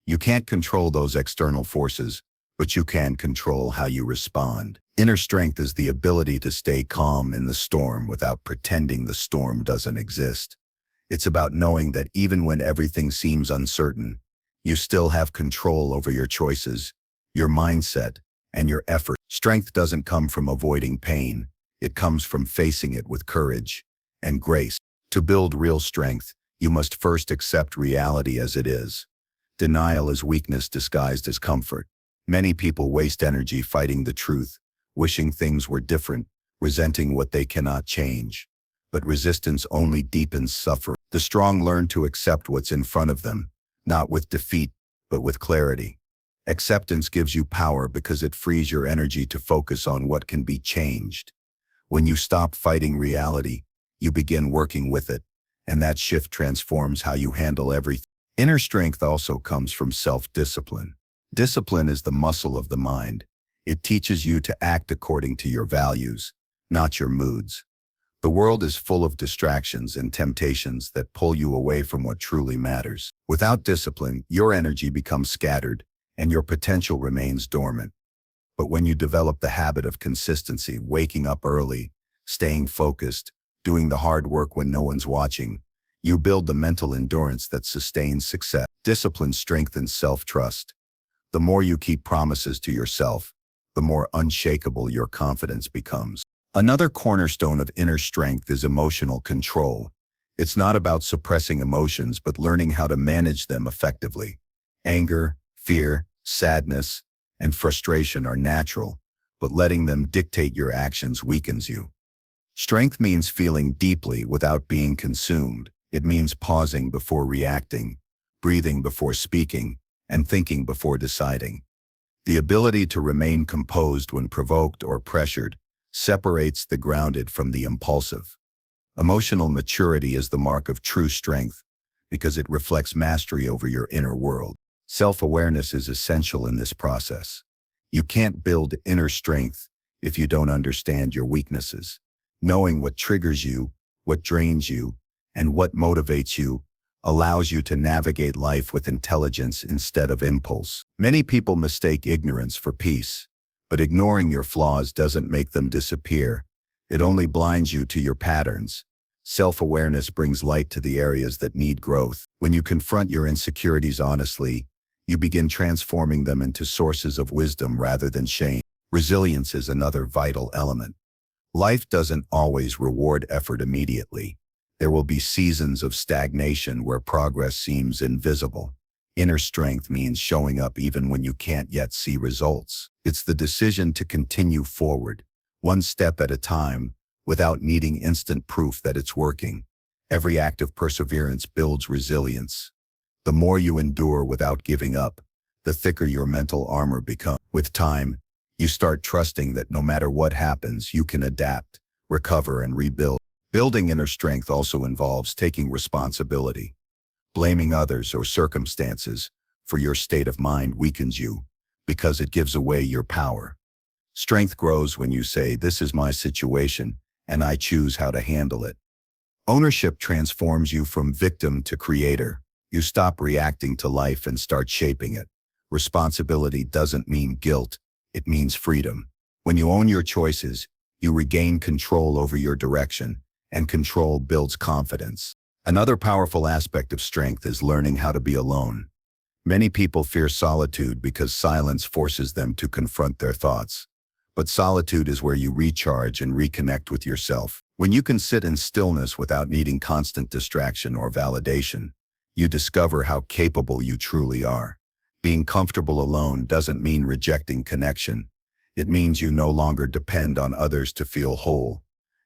You can't control those external forces, but you can control how you respond. Inner strength is the ability to stay calm in the storm without pretending the storm doesn't exist. It's about knowing that even when everything seems uncertain, you still have control over your choices, your mindset, and your effort. Strength doesn't come from avoiding pain. It comes from facing it with courage and grace. To build real strength, you must first accept reality as it is. Denial is weakness disguised as comfort. Many people waste energy fighting the truth, wishing things were different, resenting what they cannot change. But resistance only deepens suffering. The strong learn to accept what's in front of them, not with defeat, but with clarity. Acceptance gives you power because it frees your energy to focus on what can be changed. When you stop fighting reality, you begin working with it, and that shift transforms how you handle everything. Inner strength also comes from self-discipline. Discipline is the muscle of the mind. It teaches you to act according to your values, not your moods. The world is full of distractions and temptations that pull you away from what truly matters. Without discipline, your energy becomes scattered, and your potential remains dormant. But when you develop the habit of consistency, waking up early, staying focused, doing the hard work when no one's watching, you build the mental endurance that sustains success. Discipline strengthens self-trust. The more you keep promises to yourself, the more unshakable your confidence becomes. Another cornerstone of inner strength is emotional control. It's not about suppressing emotions, but learning how to manage them effectively. Anger, fear, sadness, and frustration are natural, but letting them dictate your actions weakens you. Strength means feeling deeply without being consumed. It means pausing before reacting, breathing before speaking, and thinking before deciding. The ability to remain composed when provoked or pressured separates the grounded from the impulsive. Emotional maturity is the mark of true strength because it reflects mastery over your inner world. Self-awareness is essential in this process. You can't build inner strength if you don't understand your weaknesses. Knowing what triggers you, what drains you, and what motivates you allows you to navigate life with intelligence instead of impulse. Many people mistake ignorance for peace, but ignoring your flaws doesn't make them disappear. It only blinds you to your patterns. Self-awareness brings light to the areas that need growth. When you confront your insecurities honestly, you begin transforming them into sources of wisdom rather than shame. Resilience is another vital element. Life doesn't always reward effort immediately. There will be seasons of stagnation where progress seems invisible. Inner strength means showing up even when you can't yet see results. It's the decision to continue forward, one step at a time, without needing instant proof that it's working. Every act of perseverance builds resilience. The more you endure without giving up, the thicker your mental armor becomes. With time, you start trusting that no matter what happens, you can adapt, recover, and rebuild. Building inner strength also involves taking responsibility. Blaming others or circumstances for your state of mind weakens you because it gives away your power. Strength grows when you say, "This is my situation, and I choose how to handle it." Ownership transforms you from victim to creator. You stop reacting to life and start shaping it. Responsibility doesn't mean guilt, it means freedom. When you own your choices, you regain control over your direction, and control builds confidence. Another powerful aspect of strength is learning how to be alone. Many people fear solitude because silence forces them to confront their thoughts. But solitude is where you recharge and reconnect with yourself. When you can sit in stillness without needing constant distraction or validation, you discover how capable you truly are. Being comfortable alone doesn't mean rejecting connection. It means you no longer depend on others to feel whole.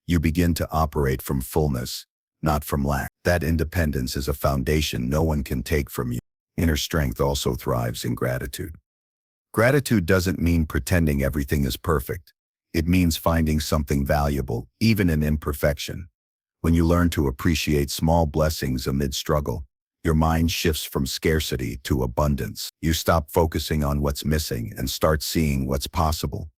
You begin to operate from fullness, not from lack. That independence is a foundation no one can take from you. Inner strength also thrives in gratitude. Gratitude doesn't mean pretending everything is perfect. It means finding something valuable, even in imperfection. When you learn to appreciate small blessings amid struggle, your mind shifts from scarcity to abundance. You stop focusing on what's missing and start seeing what's possible.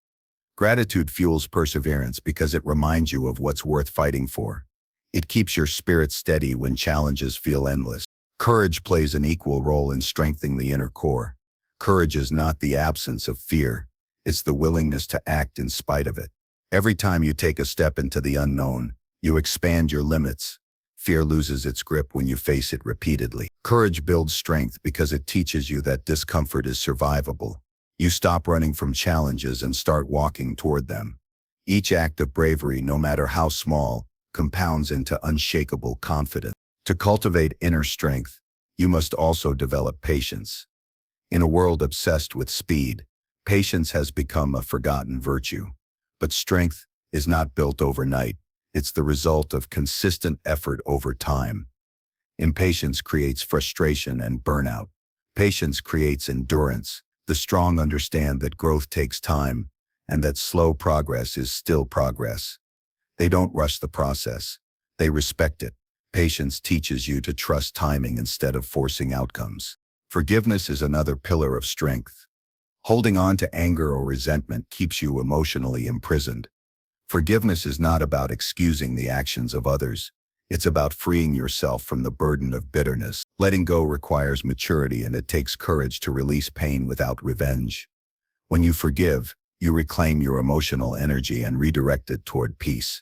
Gratitude fuels perseverance because it reminds you of what's worth fighting for. It keeps your spirit steady when challenges feel endless. Courage plays an equal role in strengthening the inner core. Courage is not the absence of fear. It's the willingness to act in spite of it. Every time you take a step into the unknown, you expand your limits. Fear loses its grip when you face it repeatedly. Courage builds strength because it teaches you that discomfort is survivable. You stop running from challenges and start walking toward them. Each act of bravery, no matter how small, compounds into unshakable confidence. To cultivate inner strength, you must also develop patience. In a world obsessed with speed, patience has become a forgotten virtue. But strength is not built overnight. It's the result of consistent effort over time. Impatience creates frustration and burnout. Patience creates endurance. The strong understand that growth takes time and that slow progress is still progress. They don't rush the process. They respect it. Patience teaches you to trust timing instead of forcing outcomes. Forgiveness is another pillar of strength. Holding on to anger or resentment keeps you emotionally imprisoned. Forgiveness is not about excusing the actions of others. It's about freeing yourself from the burden of bitterness. Letting go requires maturity, and it takes courage to release pain without revenge. When you forgive, you reclaim your emotional energy and redirect it toward peace.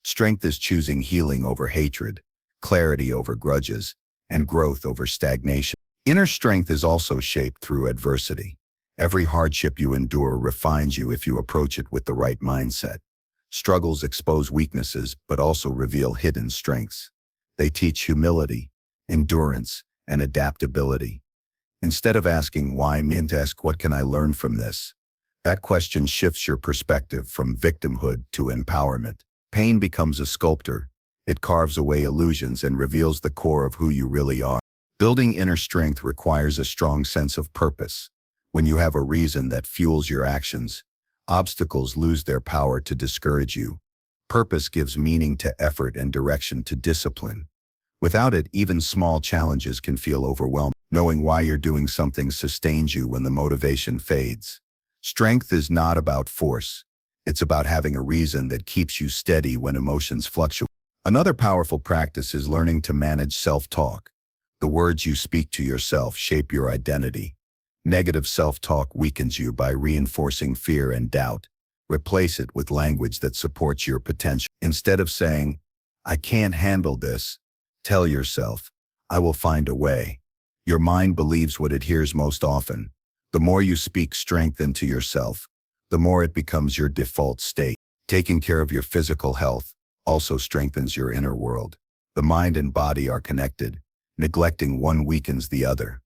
Strength is choosing healing over hatred, clarity over grudges, and growth over stagnation. Inner strength is also shaped through adversity. Every hardship you endure refines you if you approach it with the right mindset. Struggles expose weaknesses, but also reveal hidden strengths. They teach humility, endurance, and adaptability. Instead of asking why me, ask what can I learn from this? That question shifts your perspective from victimhood to empowerment. Pain becomes a sculptor. It carves away illusions and reveals the core of who you really are. Building inner strength requires a strong sense of purpose. When you have a reason that fuels your actions, obstacles lose their power to discourage you. Purpose gives meaning to effort and direction to discipline. Without it, even small challenges can feel overwhelming. Knowing why you're doing something sustains you when the motivation fades. Strength is not about force. It's about having a reason that keeps you steady when emotions fluctuate. Another powerful practice is learning to manage self-talk. The words you speak to yourself shape your identity. Negative self-talk weakens you by reinforcing fear and doubt. Replace it with language that supports your potential. Instead of saying, "I can't handle this," tell yourself, "I will find a way." Your mind believes what it hears most often. The more you speak strength into yourself, the more it becomes your default state. Taking care of your physical health also strengthens your inner world. The mind and body are connected. Neglecting one weakens the other.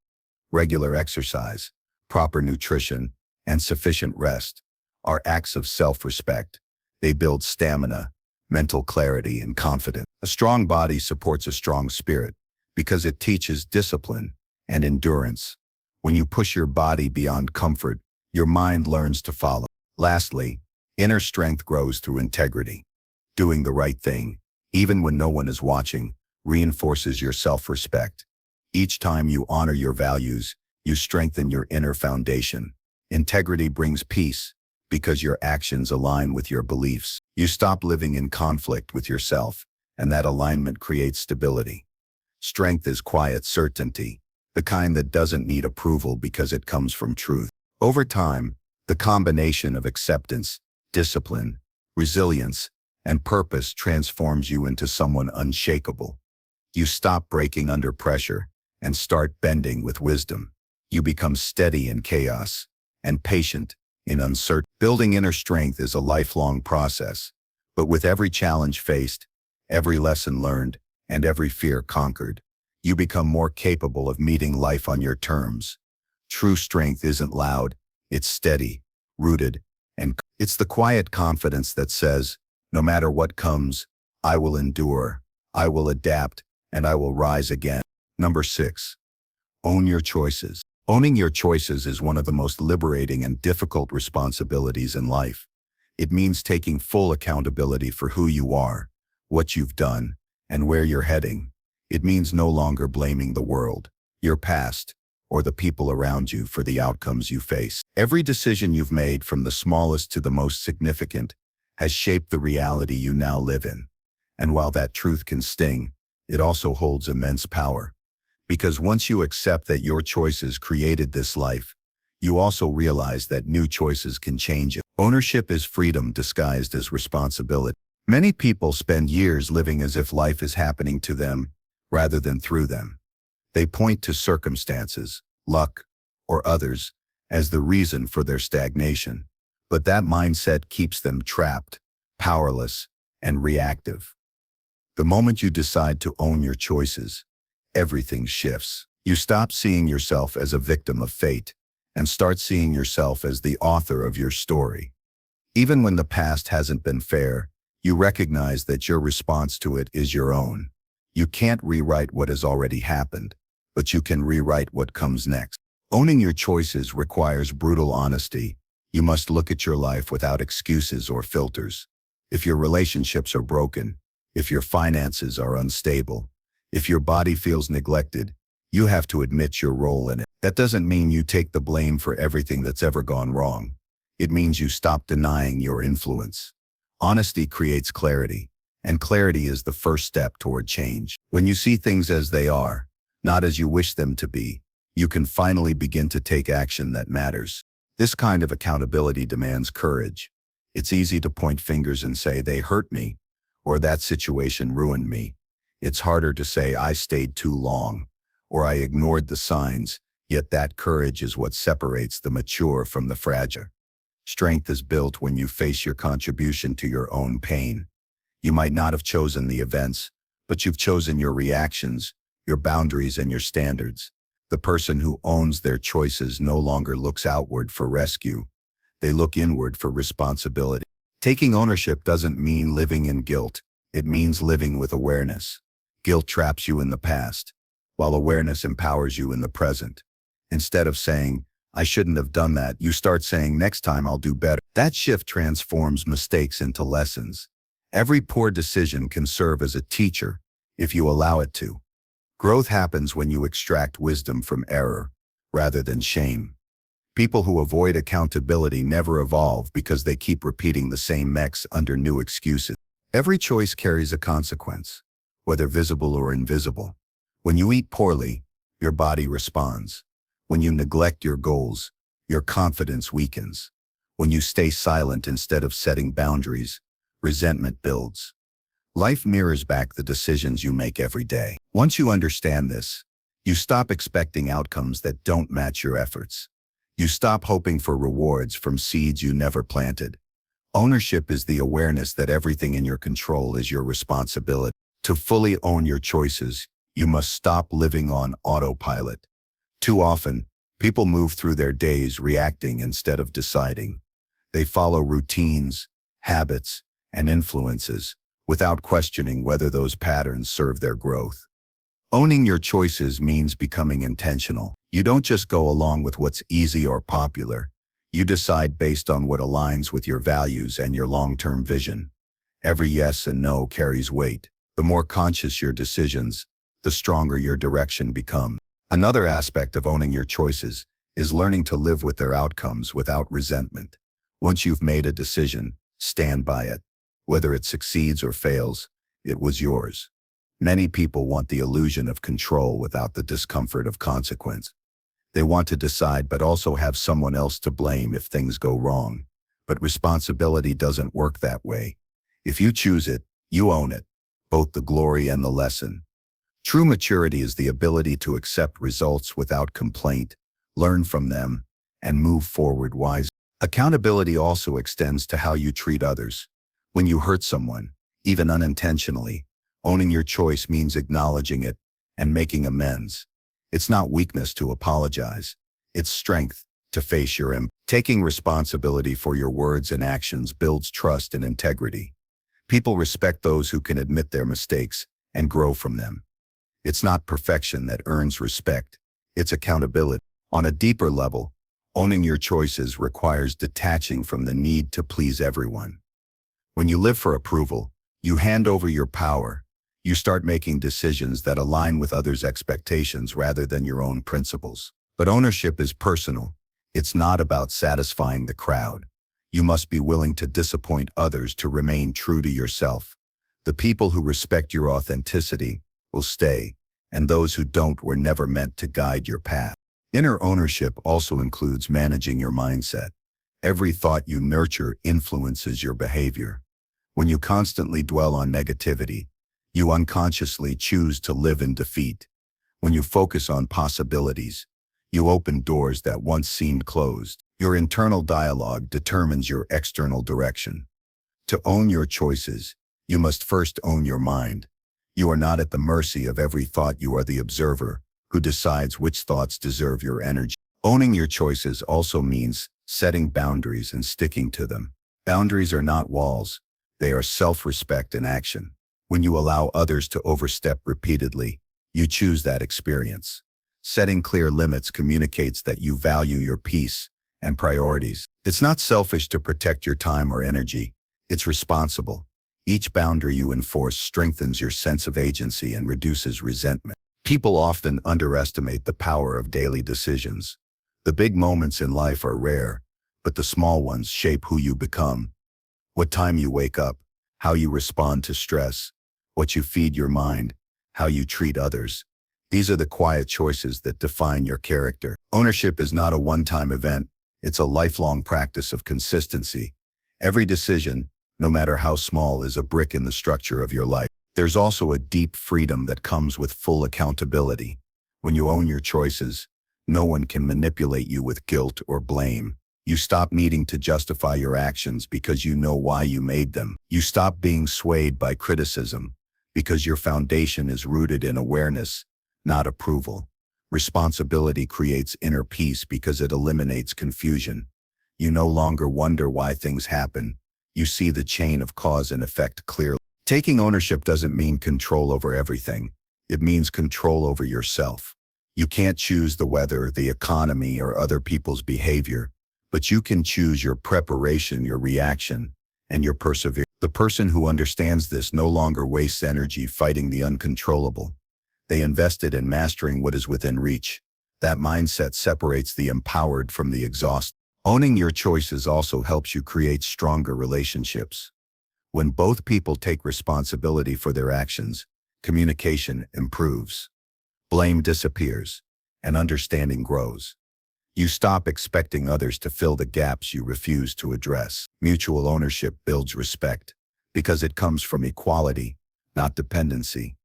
Regular exercise, proper nutrition, and sufficient rest are acts of self-respect. They build stamina, mental clarity, and confidence. A strong body supports a strong spirit because it teaches discipline and endurance. When you push your body beyond comfort, your mind learns to follow. Lastly, inner strength grows through integrity. Doing the right thing, even when no one is watching, reinforces your self-respect. Each time you honor your values, you strengthen your inner foundation. Integrity brings peace because your actions align with your beliefs. You stop living in conflict with yourself, and that alignment creates stability. Strength is quiet certainty, the kind that doesn't need approval because it comes from truth. Over time, the combination of acceptance, discipline, resilience, and purpose transforms you into someone unshakable. You stop breaking under pressure and start bending with wisdom. You become steady in chaos and patient in uncertainty. Building inner strength is a lifelong process, but with every challenge faced, every lesson learned, and every fear conquered, you become more capable of meeting life on your terms. True strength isn't loud, it's steady, rooted, and it's the quiet confidence that says, no matter what comes, I will endure, I will adapt, and I will rise again. Number 6. Own your choices. Owning your choices is one of the most liberating and difficult responsibilities in life. It means taking full accountability for who you are, what you've done, and where you're heading. It means no longer blaming the world, your past, or the people around you for the outcomes you face. Every decision you've made, from the smallest to the most significant, has shaped the reality you now live in. And while that truth can sting, it also holds immense power. Because once you accept that your choices created this life, you also realize that new choices can change it. Ownership is freedom disguised as responsibility. Many people spend years living as if life is happening to them rather than through them. They point to circumstances, luck, or others as the reason for their stagnation. But that mindset keeps them trapped, powerless, and reactive. The moment you decide to own your choices, everything shifts. You stop seeing yourself as a victim of fate and start seeing yourself as the author of your story. Even when the past hasn't been fair, you recognize that your response to it is your own. You can't rewrite what has already happened, but you can rewrite what comes next. Owning your choices requires brutal honesty. You must look at your life without excuses or filters. If your relationships are broken, if your finances are unstable, if your body feels neglected, you have to admit your role in it. That doesn't mean you take the blame for everything that's ever gone wrong. It means you stop denying your influence. Honesty creates clarity, and clarity is the first step toward change. When you see things as they are, not as you wish them to be, you can finally begin to take action that matters. This kind of accountability demands courage. It's easy to point fingers and say they hurt me, or that situation ruined me. It's harder to say I stayed too long, or I ignored the signs, yet that courage is what separates the mature from the fragile. Strength is built when you face your contribution to your own pain. You might not have chosen the events, but you've chosen your reactions, your boundaries, and your standards. The person who owns their choices no longer looks outward for rescue. They look inward for responsibility. Taking ownership doesn't mean living in guilt. It means living with awareness. Guilt traps you in the past, while awareness empowers you in the present. Instead of saying, I shouldn't have done that, you start saying, next time I'll do better. That shift transforms mistakes into lessons. Every poor decision can serve as a teacher if you allow it to. Growth happens when you extract wisdom from error, rather than shame. People who avoid accountability never evolve because they keep repeating the same mess under new excuses. Every choice carries a consequence, whether visible or invisible. When you eat poorly, your body responds. When you neglect your goals, your confidence weakens. When you stay silent instead of setting boundaries, resentment builds. Life mirrors back the decisions you make every day. Once you understand this, you stop expecting outcomes that don't match your efforts. You stop hoping for rewards from seeds you never planted. Ownership is the awareness that everything in your control is your responsibility. To fully own your choices, you must stop living on autopilot. Too often, people move through their days reacting instead of deciding. They follow routines, habits, and influences without questioning whether those patterns serve their growth. Owning your choices means becoming intentional. You don't just go along with what's easy or popular. You decide based on what aligns with your values and your long-term vision. Every yes and no carries weight. The more conscious your decisions, the stronger your direction becomes. Another aspect of owning your choices is learning to live with their outcomes without resentment. Once you've made a decision, stand by it. Whether it succeeds or fails, it was yours. Many people want the illusion of control without the discomfort of consequence. They want to decide but also have someone else to blame if things go wrong. But responsibility doesn't work that way. If you choose it, you own it, both the glory and the lesson. True maturity is the ability to accept results without complaint, learn from them, and move forward wisely. Accountability also extends to how you treat others. When you hurt someone, even unintentionally, owning your choice means acknowledging it and making amends. It's not weakness to apologize. It's strength to face your impact. Taking responsibility for your words and actions builds trust and integrity. People respect those who can admit their mistakes and grow from them. It's not perfection that earns respect. It's accountability. On a deeper level, owning your choices requires detaching from the need to please everyone. When you live for approval, you hand over your power. You start making decisions that align with others' expectations rather than your own principles. But ownership is personal. It's not about satisfying the crowd. You must be willing to disappoint others to remain true to yourself. The people who respect your authenticity will stay, and those who don't were never meant to guide your path. Inner ownership also includes managing your mindset. Every thought you nurture influences your behavior. When you constantly dwell on negativity, you unconsciously choose to live in defeat. When you focus on possibilities, you open doors that once seemed closed. Your internal dialogue determines your external direction. To own your choices, you must first own your mind. You are not at the mercy of every thought. You are the observer who decides which thoughts deserve your energy. Owning your choices also means setting boundaries and sticking to them. Boundaries are not walls. They are self-respect in action. When you allow others to overstep repeatedly, you choose that experience. Setting clear limits communicates that you value your peace and priorities. It's not selfish to protect your time or energy. It's responsible. Each boundary you enforce strengthens your sense of agency and reduces resentment. People often underestimate the power of daily decisions. The big moments in life are rare, but the small ones shape who you become. What time you wake up, how you respond to stress, what you feed your mind, how you treat others. These are the quiet choices that define your character. Ownership is not a one-time event. It's a lifelong practice of consistency. Every decision, no matter how small, is a brick in the structure of your life. There's also a deep freedom that comes with full accountability. When you own your choices, no one can manipulate you with guilt or blame. You stop needing to justify your actions because you know why you made them. You stop being swayed by criticism because your foundation is rooted in awareness, not approval. Responsibility creates inner peace because it eliminates confusion. You no longer wonder why things happen. You see the chain of cause and effect clearly. Taking ownership doesn't mean control over everything. It means control over yourself. You can't choose the weather, the economy, or other people's behavior, but you can choose your preparation, your reaction, and your perseverance. The person who understands this no longer wastes energy fighting the uncontrollable. They invest it in mastering what is within reach. That mindset separates the empowered from the exhausted. Owning your choices also helps you create stronger relationships. When both people take responsibility for their actions, communication improves. Blame disappears, and understanding grows. You stop expecting others to fill the gaps you refuse to address. Mutual ownership builds respect because it comes from equality, not dependency.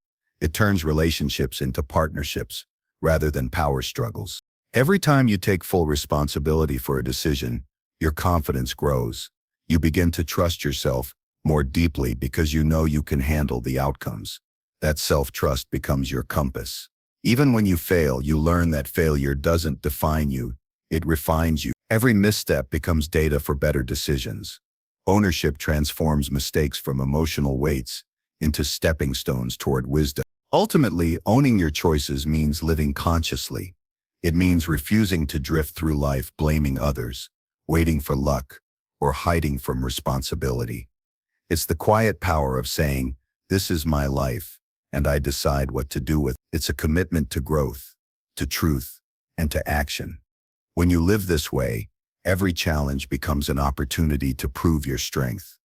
It turns relationships into partnerships rather than power struggles. Every time you take full responsibility for a decision, your confidence grows. You begin to trust yourself more deeply because you know you can handle the outcomes. That self-trust becomes your compass. Even when you fail, you learn that failure doesn't define you, it refines you. Every misstep becomes data for better decisions. Ownership transforms mistakes from emotional weights into stepping stones toward wisdom. Ultimately, owning your choices means living consciously. It means refusing to drift through life blaming others, waiting for luck, or hiding from responsibility. It's the quiet power of saying, "This is my life, and I decide what to do with it." It's a commitment to growth, to truth, and to action. When you live this way, every challenge becomes an opportunity to prove your strength.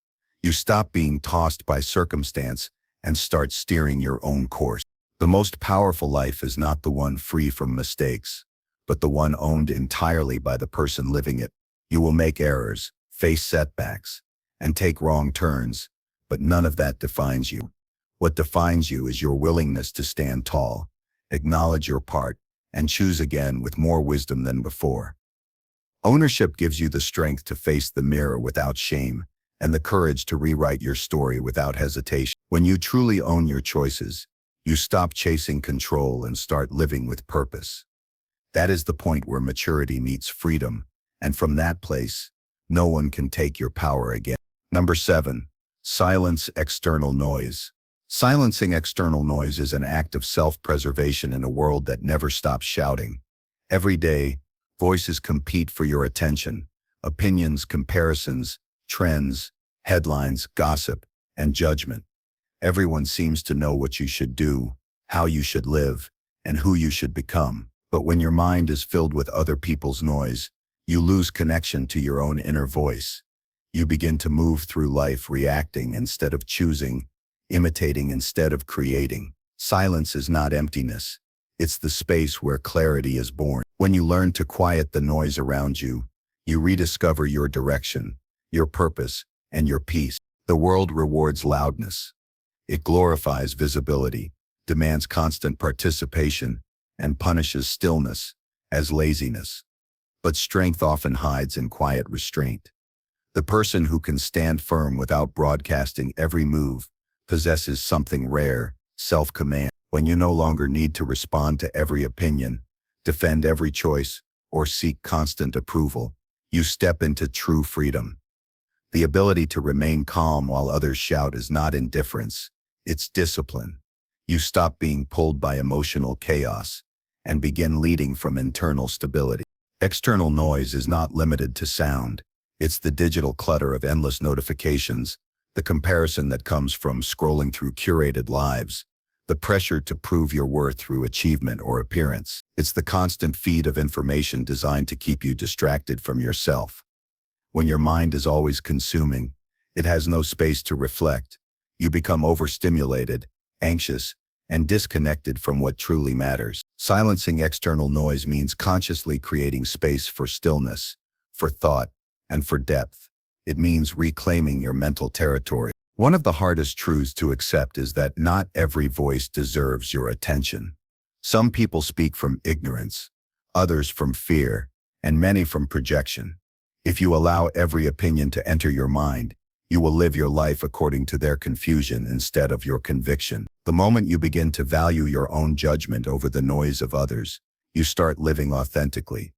You stop being tossed by circumstance and start steering your own course. The most powerful life is not the one free from mistakes, but the one owned entirely by the person living it. You will make errors, face setbacks, and take wrong turns, but none of that defines you. What defines you is your willingness to stand tall, acknowledge your part, and choose again with more wisdom than before. Ownership gives you the strength to face the mirror without shame and the courage to rewrite your story without hesitation. When you truly own your choices, you stop chasing control and start living with purpose. That is the point where maturity meets freedom, and from that place, no one can take your power again. Number 7. Silence external noise. Silencing external noise is an act of self-preservation in a world that never stops shouting. Every day, voices compete for your attention. Opinions, comparisons, trends, headlines, gossip, and judgment. Everyone seems to know what you should do, how you should live, and who you should become. But when your mind is filled with other people's noise, you lose connection to your own inner voice. You begin to move through life reacting instead of choosing, imitating instead of creating. Silence is not emptiness. It's the space where clarity is born. When you learn to quiet the noise around you, you rediscover your direction, your purpose, and your peace. The world rewards loudness. It glorifies visibility, demands constant participation, and punishes stillness as laziness. But strength often hides in quiet restraint. The person who can stand firm without broadcasting every move possesses something rare, self-command. When you no longer need to respond to every opinion, defend every choice, or seek constant approval, you step into true freedom. The ability to remain calm while others shout is not indifference, it's discipline. You stop being pulled by emotional chaos and begin leading from internal stability. External noise is not limited to sound. It's the digital clutter of endless notifications, the comparison that comes from scrolling through curated lives, the pressure to prove your worth through achievement or appearance. It's the constant feed of information designed to keep you distracted from yourself. When your mind is always consuming, it has no space to reflect. You become overstimulated, anxious, and disconnected from what truly matters. Silencing external noise means consciously creating space for stillness, for thought, and for depth. It means reclaiming your mental territory. One of the hardest truths to accept is that not every voice deserves your attention. Some people speak from ignorance, others from fear, and many from projection. If you allow every opinion to enter your mind, you will live your life according to their confusion instead of your conviction. The moment you begin to value your own judgment over the noise of others, you start living authentically.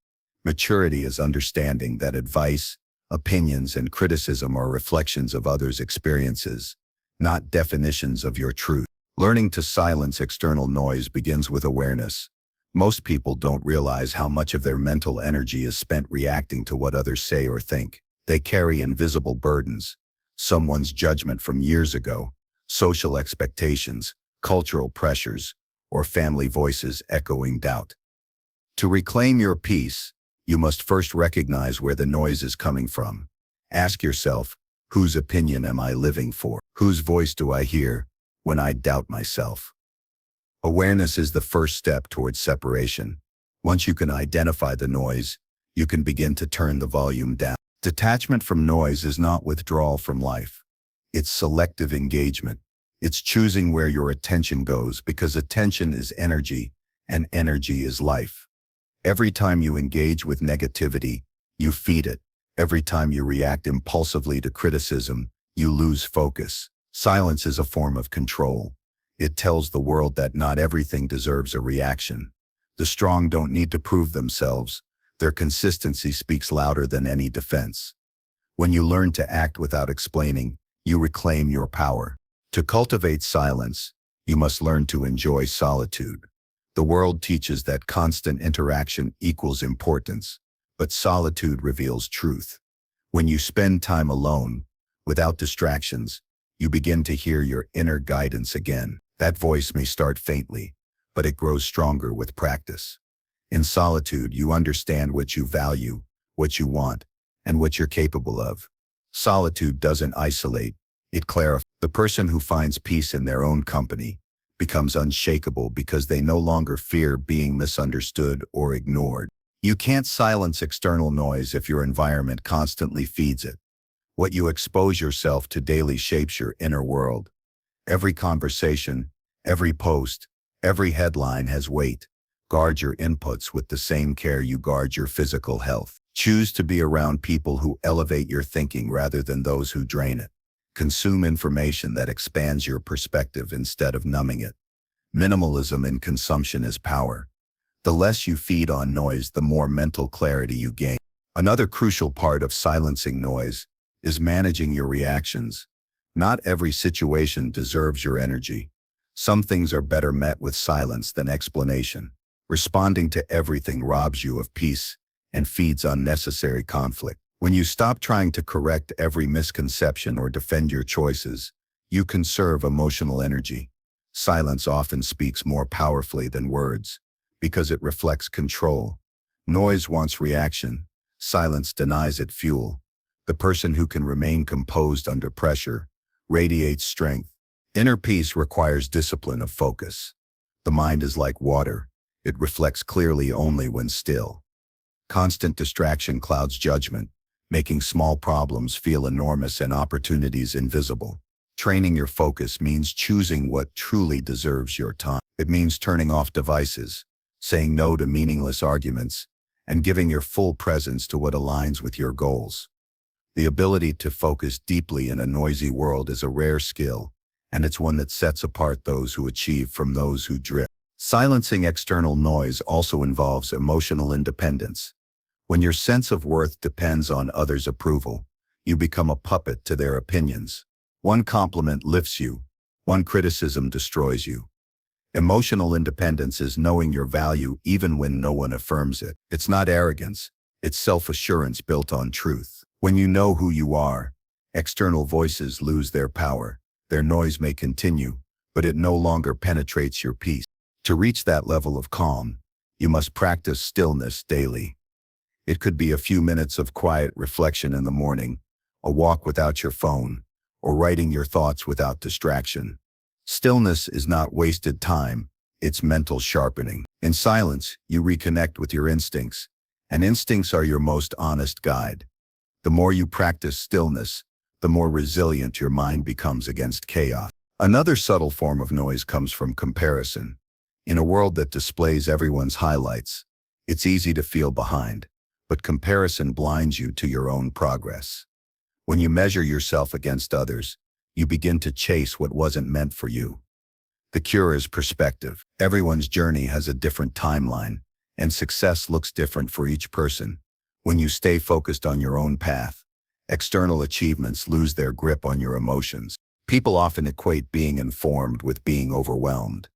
Maturity is understanding that advice, opinions, and criticism are reflections of others' experiences, not definitions of your truth. Learning to silence external noise begins with awareness. Most people don't realize how much of their mental energy is spent reacting to what others say or think. They carry invisible burdens, someone's judgment from years ago, social expectations, cultural pressures, or family voices echoing doubt. To reclaim your peace, you must first recognize where the noise is coming from. Ask yourself, whose opinion am I living for? Whose voice do I hear when I doubt myself? Awareness is the first step towards separation. Once you can identify the noise, you can begin to turn the volume down. Detachment from noise is not withdrawal from life. It's selective engagement. It's choosing where your attention goes, because attention is energy, and energy is life. Every time you engage with negativity, you feed it. Every time you react impulsively to criticism, you lose focus. Silence is a form of control. It tells the world that not everything deserves a reaction. The strong don't need to prove themselves. Their consistency speaks louder than any defense. When you learn to act without explaining, you reclaim your power. To cultivate silence, you must learn to enjoy solitude. The world teaches that constant interaction equals importance, but solitude reveals truth. When you spend time alone, without distractions, you begin to hear your inner guidance again. That voice may start faintly, but it grows stronger with practice. In solitude, you understand what you value, what you want, and what you're capable of. Solitude doesn't isolate, it clarifies. The person who finds peace in their own company becomes unshakable because they no longer fear being misunderstood or ignored. You can't silence external noise if your environment constantly feeds it. What you expose yourself to daily shapes your inner world. Every conversation, every post, every headline has weight. Guard your inputs with the same care you guard your physical health. Choose to be around people who elevate your thinking rather than those who drain it. Consume information that expands your perspective instead of numbing it. Minimalism in consumption is power. The less you feed on noise, the more mental clarity you gain. Another crucial part of silencing noise is managing your reactions. Not every situation deserves your energy. Some things are better met with silence than explanation. Responding to everything robs you of peace and feeds unnecessary conflict. When you stop trying to correct every misconception or defend your choices, you conserve emotional energy. Silence often speaks more powerfully than words because it reflects control. Noise wants reaction. Silence denies it fuel. The person who can remain composed under pressure radiates strength. Inner peace requires discipline of focus. The mind is like water. It reflects clearly only when still. Constant distraction clouds judgment, making small problems feel enormous and opportunities invisible. Training your focus means choosing what truly deserves your time. It means turning off devices, saying no to meaningless arguments, and giving your full presence to what aligns with your goals. The ability to focus deeply in a noisy world is a rare skill, and it's one that sets apart those who achieve from those who drift. Silencing external noise also involves emotional independence. When your sense of worth depends on others' approval, you become a puppet to their opinions. One compliment lifts you, one criticism destroys you. Emotional independence is knowing your value even when no one affirms it. It's not arrogance, it's self-assurance built on truth. When you know who you are, external voices lose their power. Their noise may continue, but it no longer penetrates your peace. To reach that level of calm, you must practice stillness daily. It could be a few minutes of quiet reflection in the morning, a walk without your phone, or writing your thoughts without distraction. Stillness is not wasted time, it's mental sharpening. In silence, you reconnect with your instincts, and instincts are your most honest guide. The more you practice stillness, the more resilient your mind becomes against chaos. Another subtle form of noise comes from comparison. In a world that displays everyone's highlights, it's easy to feel behind, but comparison blinds you to your own progress. When you measure yourself against others, you begin to chase what wasn't meant for you. The cure is perspective. Everyone's journey has a different timeline, and success looks different for each person. When you stay focused on your own path, external achievements lose their grip on your emotions. People often equate being informed with being overwhelmed.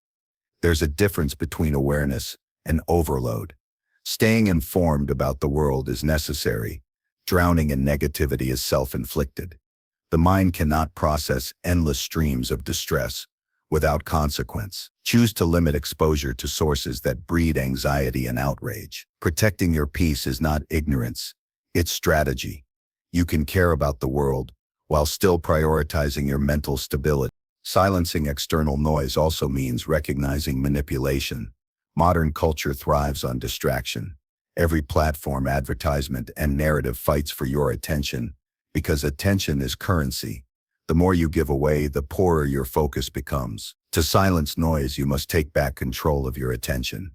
There's a difference between awareness and overload. Staying informed about the world is necessary. Drowning in negativity is self-inflicted. The mind cannot process endless streams of distress without consequence. Choose to limit exposure to sources that breed anxiety and outrage. Protecting your peace is not ignorance, it's strategy. You can care about the world while still prioritizing your mental stability. Silencing external noise also means recognizing manipulation. Modern culture thrives on distraction. Every platform, advertisement, and narrative fights for your attention because attention is currency. The more you give away, the poorer your focus becomes. To silence noise, you must take back control of your attention.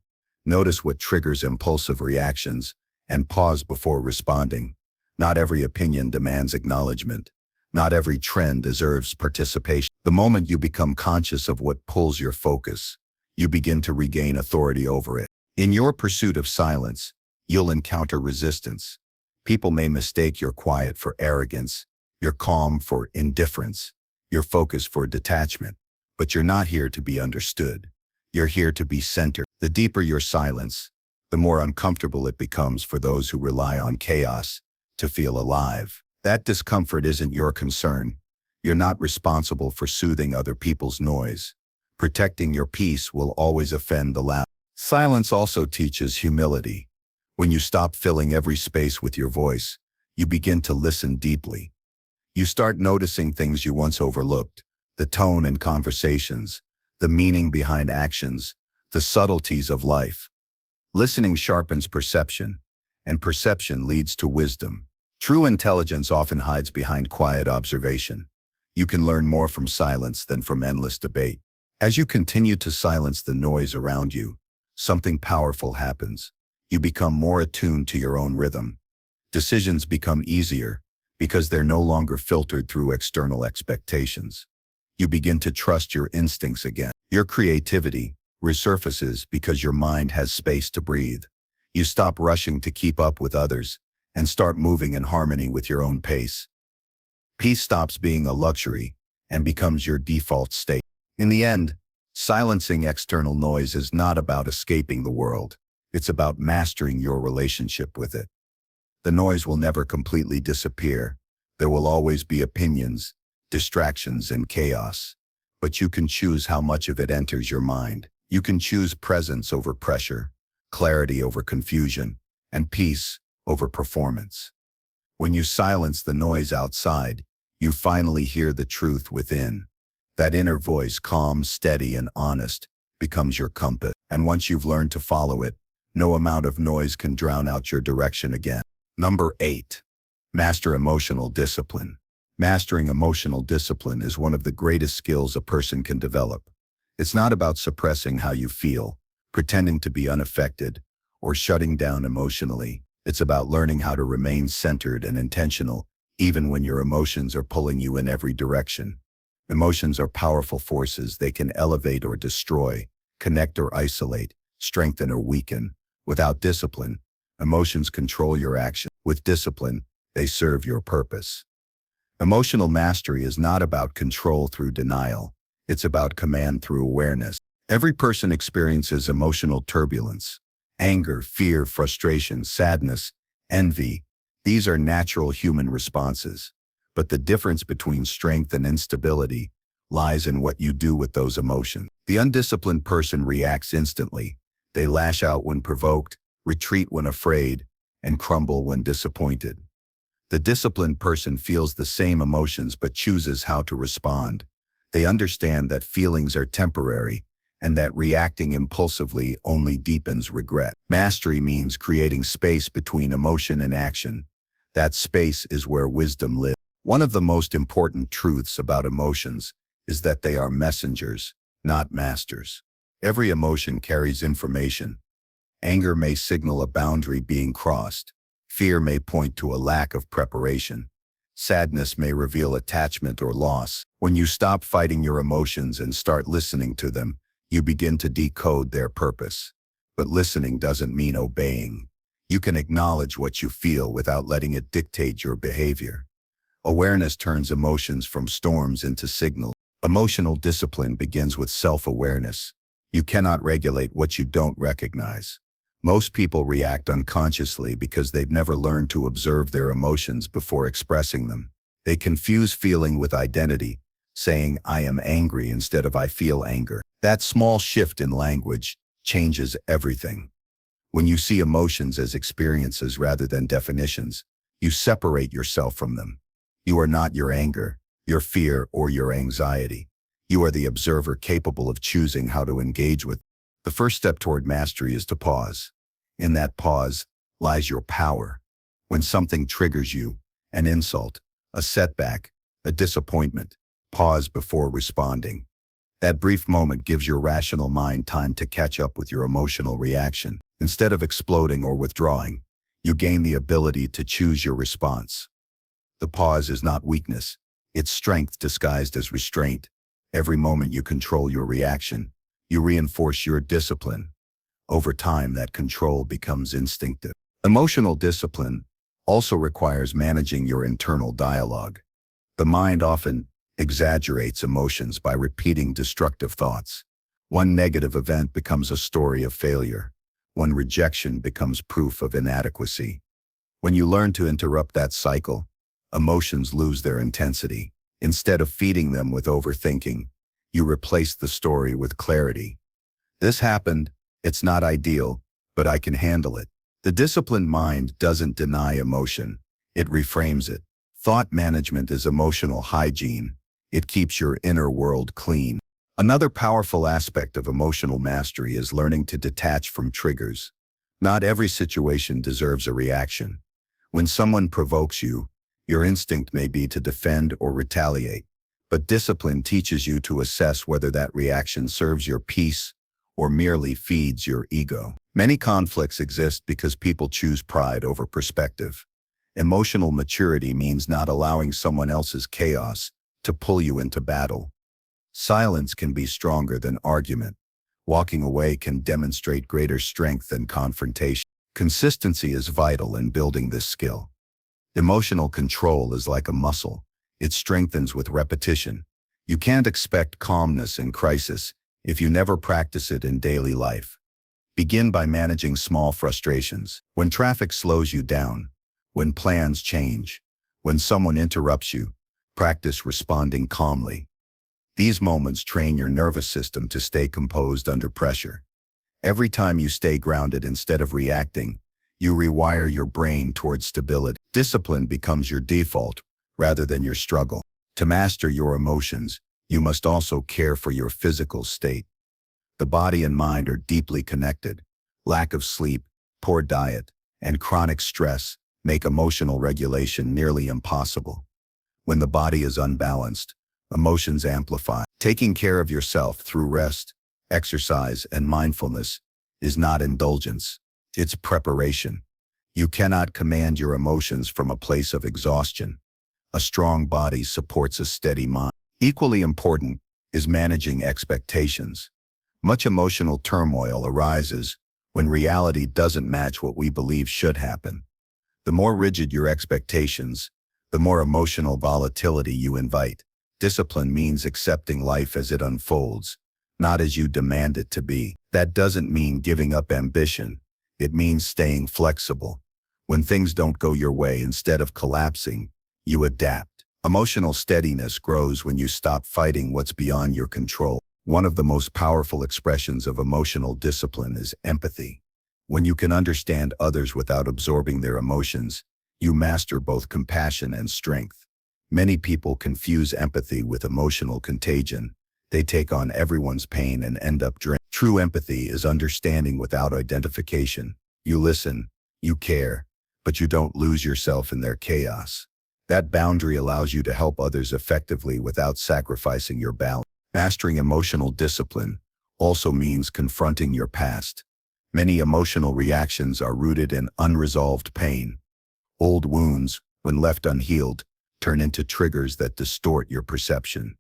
Notice what triggers impulsive reactions and pause before responding. Not every opinion demands acknowledgement. Not every trend deserves participation. The moment you become conscious of what pulls your focus, you begin to regain authority over it. In your pursuit of silence, you'll encounter resistance. People may mistake your quiet for arrogance, your calm for indifference, your focus for detachment. But you're not here to be understood. You're here to be centered. The deeper your silence, the more uncomfortable it becomes for those who rely on chaos to feel alive. That discomfort isn't your concern. You're not responsible for soothing other people's noise. Protecting your peace will always offend the loud. Silence also teaches humility. When you stop filling every space with your voice, you begin to listen deeply. You start noticing things you once overlooked, the tone in conversations, the meaning behind actions, the subtleties of life. Listening sharpens perception, and perception leads to wisdom. True intelligence often hides behind quiet observation. You can learn more from silence than from endless debate. As you continue to silence the noise around you, something powerful happens. You become more attuned to your own rhythm. Decisions become easier because they're no longer filtered through external expectations. You begin to trust your instincts again. Your creativity resurfaces because your mind has space to breathe. You stop rushing to keep up with others and start moving in harmony with your own pace. Peace stops being a luxury and becomes your default state. In the end, Silencing external noise is not about escaping the world. It's about mastering your relationship with it. The noise will never completely disappear. There will always be opinions, distractions, and chaos. But you can choose how much of it enters your mind. You can choose presence over pressure, clarity over confusion, and peace over performance. When you silence the noise outside, you finally hear the truth within. That inner voice, calm, steady, and honest, becomes your compass. And once you've learned to follow it, no amount of noise can drown out your direction again. Number 8. Master emotional discipline. Mastering emotional discipline is one of the greatest skills a person can develop. It's not about suppressing how you feel, pretending to be unaffected, or shutting down emotionally. It's about learning how to remain centered and intentional, even when your emotions are pulling you in every direction. Emotions are powerful forces. They can elevate or destroy, connect or isolate, strengthen or weaken. Without discipline, emotions control your action. With discipline, they serve your purpose. Emotional mastery is not about control through denial. It's about command through awareness. Every person experiences emotional turbulence. Anger, fear, frustration, sadness, envy. These are natural human responses. But the difference between strength and instability lies in what you do with those emotions. The undisciplined person reacts instantly. They lash out when provoked, retreat when afraid, and crumble when disappointed. The disciplined person feels the same emotions but chooses how to respond. They understand that feelings are temporary and that reacting impulsively only deepens regret. Mastery means creating space between emotion and action. That space is where wisdom lives. One of the most important truths about emotions is that they are messengers, not masters. Every emotion carries information. Anger may signal a boundary being crossed. Fear may point to a lack of preparation. Sadness may reveal attachment or loss. When you stop fighting your emotions and start listening to them, you begin to decode their purpose. But listening doesn't mean obeying. You can acknowledge what you feel without letting it dictate your behavior. Awareness turns emotions from storms into signals. Emotional discipline begins with self-awareness. You cannot regulate what you don't recognize. Most people react unconsciously because they've never learned to observe their emotions before expressing them. They confuse feeling with identity, saying, "I am angry" instead of "I feel anger." That small shift in language changes everything. When you see emotions as experiences rather than definitions, you separate yourself from them. You are not your anger, your fear, or your anxiety. You are the observer capable of choosing how to engage with. The first step toward mastery is to pause. In that pause lies your power. When something triggers you, an insult, a setback, a disappointment, pause before responding. That brief moment gives your rational mind time to catch up with your emotional reaction. Instead of exploding or withdrawing, you gain the ability to choose your response. The pause is not weakness. It's strength disguised as restraint. Every moment you control your reaction, you reinforce your discipline. Over time, that control becomes instinctive. Emotional discipline also requires managing your internal dialogue. The mind often exaggerates emotions by repeating destructive thoughts. One negative event becomes a story of failure. One rejection becomes proof of inadequacy. When you learn to interrupt that cycle, emotions lose their intensity. Instead of feeding them with overthinking, you replace the story with clarity. This happened, it's not ideal, but I can handle it. The disciplined mind doesn't deny emotion, it reframes it. Thought management is emotional hygiene. It keeps your inner world clean. Another powerful aspect of emotional mastery is learning to detach from triggers. Not every situation deserves a reaction. When someone provokes you, your instinct may be to defend or retaliate, but discipline teaches you to assess whether that reaction serves your peace or merely feeds your ego. Many conflicts exist because people choose pride over perspective. Emotional maturity means not allowing someone else's chaos to pull you into battle. Silence can be stronger than argument. Walking away can demonstrate greater strength than confrontation. Consistency is vital in building this skill. Emotional control is like a muscle. It strengthens with repetition. You can't expect calmness in crisis if you never practice it in daily life. Begin by managing small frustrations. When traffic slows you down, when plans change, when someone interrupts you, practice responding calmly. These moments train your nervous system to stay composed under pressure. Every time you stay grounded instead of reacting, you rewire your brain towards stability. Discipline becomes your default rather than your struggle. To master your emotions, you must also care for your physical state. The body and mind are deeply connected. Lack of sleep, poor diet, and chronic stress make emotional regulation nearly impossible. When the body is unbalanced, emotions amplify. Taking care of yourself through rest, exercise, and mindfulness is not indulgence, it's preparation. You cannot command your emotions from a place of exhaustion. A strong body supports a steady mind. Equally important is managing expectations. Much emotional turmoil arises when reality doesn't match what we believe should happen. The more rigid your expectations, the more emotional volatility you invite. Discipline means accepting life as it unfolds, not as you demand it to be. That doesn't mean giving up ambition. It means staying flexible. When things don't go your way, instead of collapsing, you adapt. Emotional steadiness grows when you stop fighting what's beyond your control. One of the most powerful expressions of emotional discipline is empathy. When you can understand others without absorbing their emotions, you master both compassion and strength. Many people confuse empathy with emotional contagion. They take on everyone's pain and end up drained. True empathy is understanding without identification. You listen, you care, but you don't lose yourself in their chaos. That boundary allows you to help others effectively without sacrificing your balance. Mastering emotional discipline also means confronting your past. Many emotional reactions are rooted in unresolved pain. Old wounds, when left unhealed, turn into triggers that distort your perception.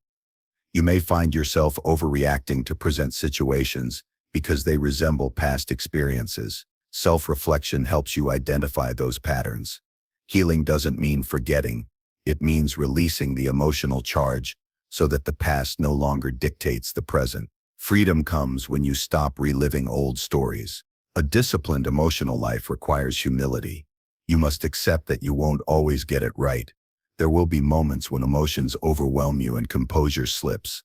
You may find yourself overreacting to present situations because they resemble past experiences. Self-reflection helps you identify those patterns. Healing doesn't mean forgetting. It means releasing the emotional charge so that the past no longer dictates the present. Freedom comes when you stop reliving old stories. A disciplined emotional life requires humility. You must accept that you won't always get it right. There will be moments when emotions overwhelm you and composure slips.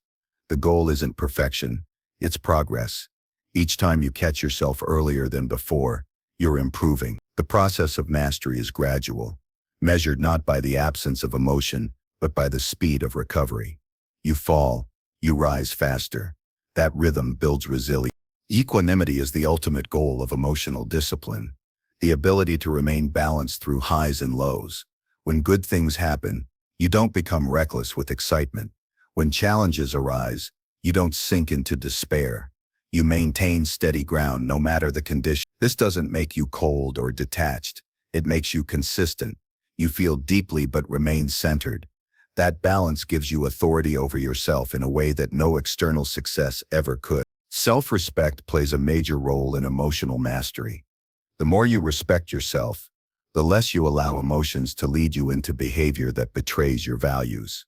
The goal isn't perfection, it's progress. Each time you catch yourself earlier than before, you're improving. The process of mastery is gradual, measured not by the absence of emotion, but by the speed of recovery. You fall, you rise faster. That rhythm builds resilience. Equanimity is the ultimate goal of emotional discipline, the ability to remain balanced through highs and lows. When good things happen, you don't become reckless with excitement. When challenges arise, you don't sink into despair. You maintain steady ground no matter the condition. This doesn't make you cold or detached. It makes you consistent. You feel deeply but remain centered. That balance gives you authority over yourself in a way that no external success ever could. Self-respect plays a major role in emotional mastery. The more you respect yourself, the less you allow emotions to lead you into behavior that betrays your values.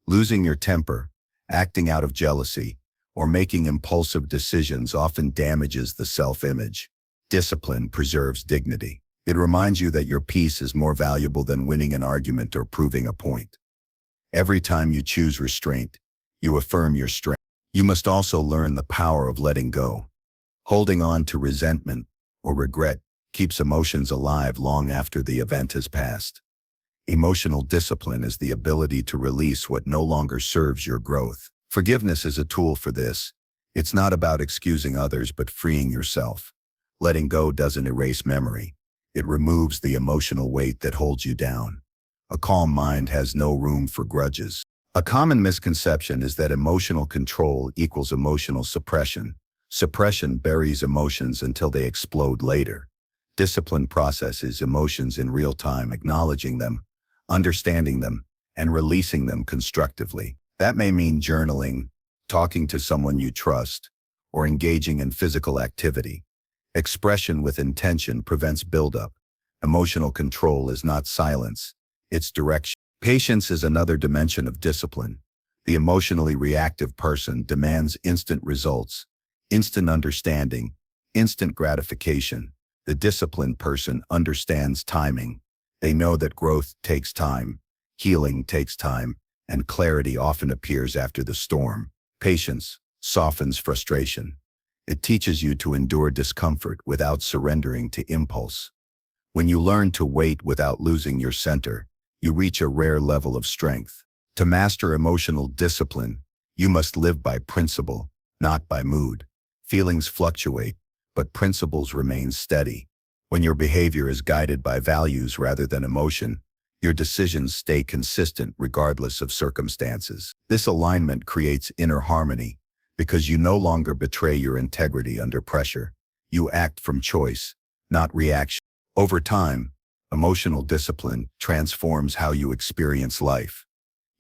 Losing your temper, acting out of jealousy, or making impulsive decisions often damages the self-image. Discipline preserves dignity. It reminds you that your peace is more valuable than winning an argument or proving a point. Every time you choose restraint, you affirm your strength. You must also learn the power of letting go. Holding on to resentment or regret keeps emotions alive long after the event has passed. Emotional discipline is the ability to release what no longer serves your growth. Forgiveness is a tool for this. It's not about excusing others but freeing yourself. Letting go doesn't erase memory. It removes the emotional weight that holds you down. A calm mind has no room for grudges. A common misconception is that emotional control equals emotional suppression. Suppression buries emotions until they explode later. Discipline processes emotions in real time, acknowledging them, understanding them, and releasing them constructively. That may mean journaling, talking to someone you trust, or engaging in physical activity. Expression with intention prevents buildup. Emotional control is not silence. It's direction. Patience is another dimension of discipline. The emotionally reactive person demands instant results, instant understanding, instant gratification. The disciplined person understands timing. They know that growth takes time, healing takes time, and clarity often appears after the storm. Patience softens frustration. It teaches you to endure discomfort without surrendering to impulse. When you learn to wait without losing your center, you reach a rare level of strength. To master emotional discipline, you must live by principle, not by mood. Feelings fluctuate, but principles remain steady. When your behavior is guided by values rather than emotion, your decisions stay consistent regardless of circumstances. This alignment creates inner harmony because you no longer betray your integrity under pressure. You act from choice, not reaction. Over time, emotional discipline transforms how you experience life.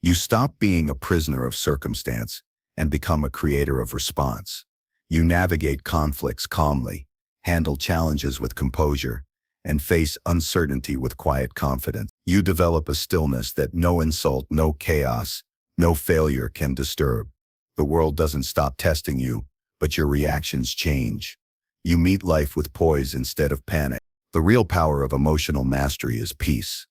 You stop being a prisoner of circumstance and become a creator of response. You navigate conflicts calmly, handle challenges with composure, and face uncertainty with quiet confidence. You develop a stillness that no insult, no chaos, no failure can disturb. The world doesn't stop testing you, but your reactions change. You meet life with poise instead of panic. The real power of emotional mastery is peace.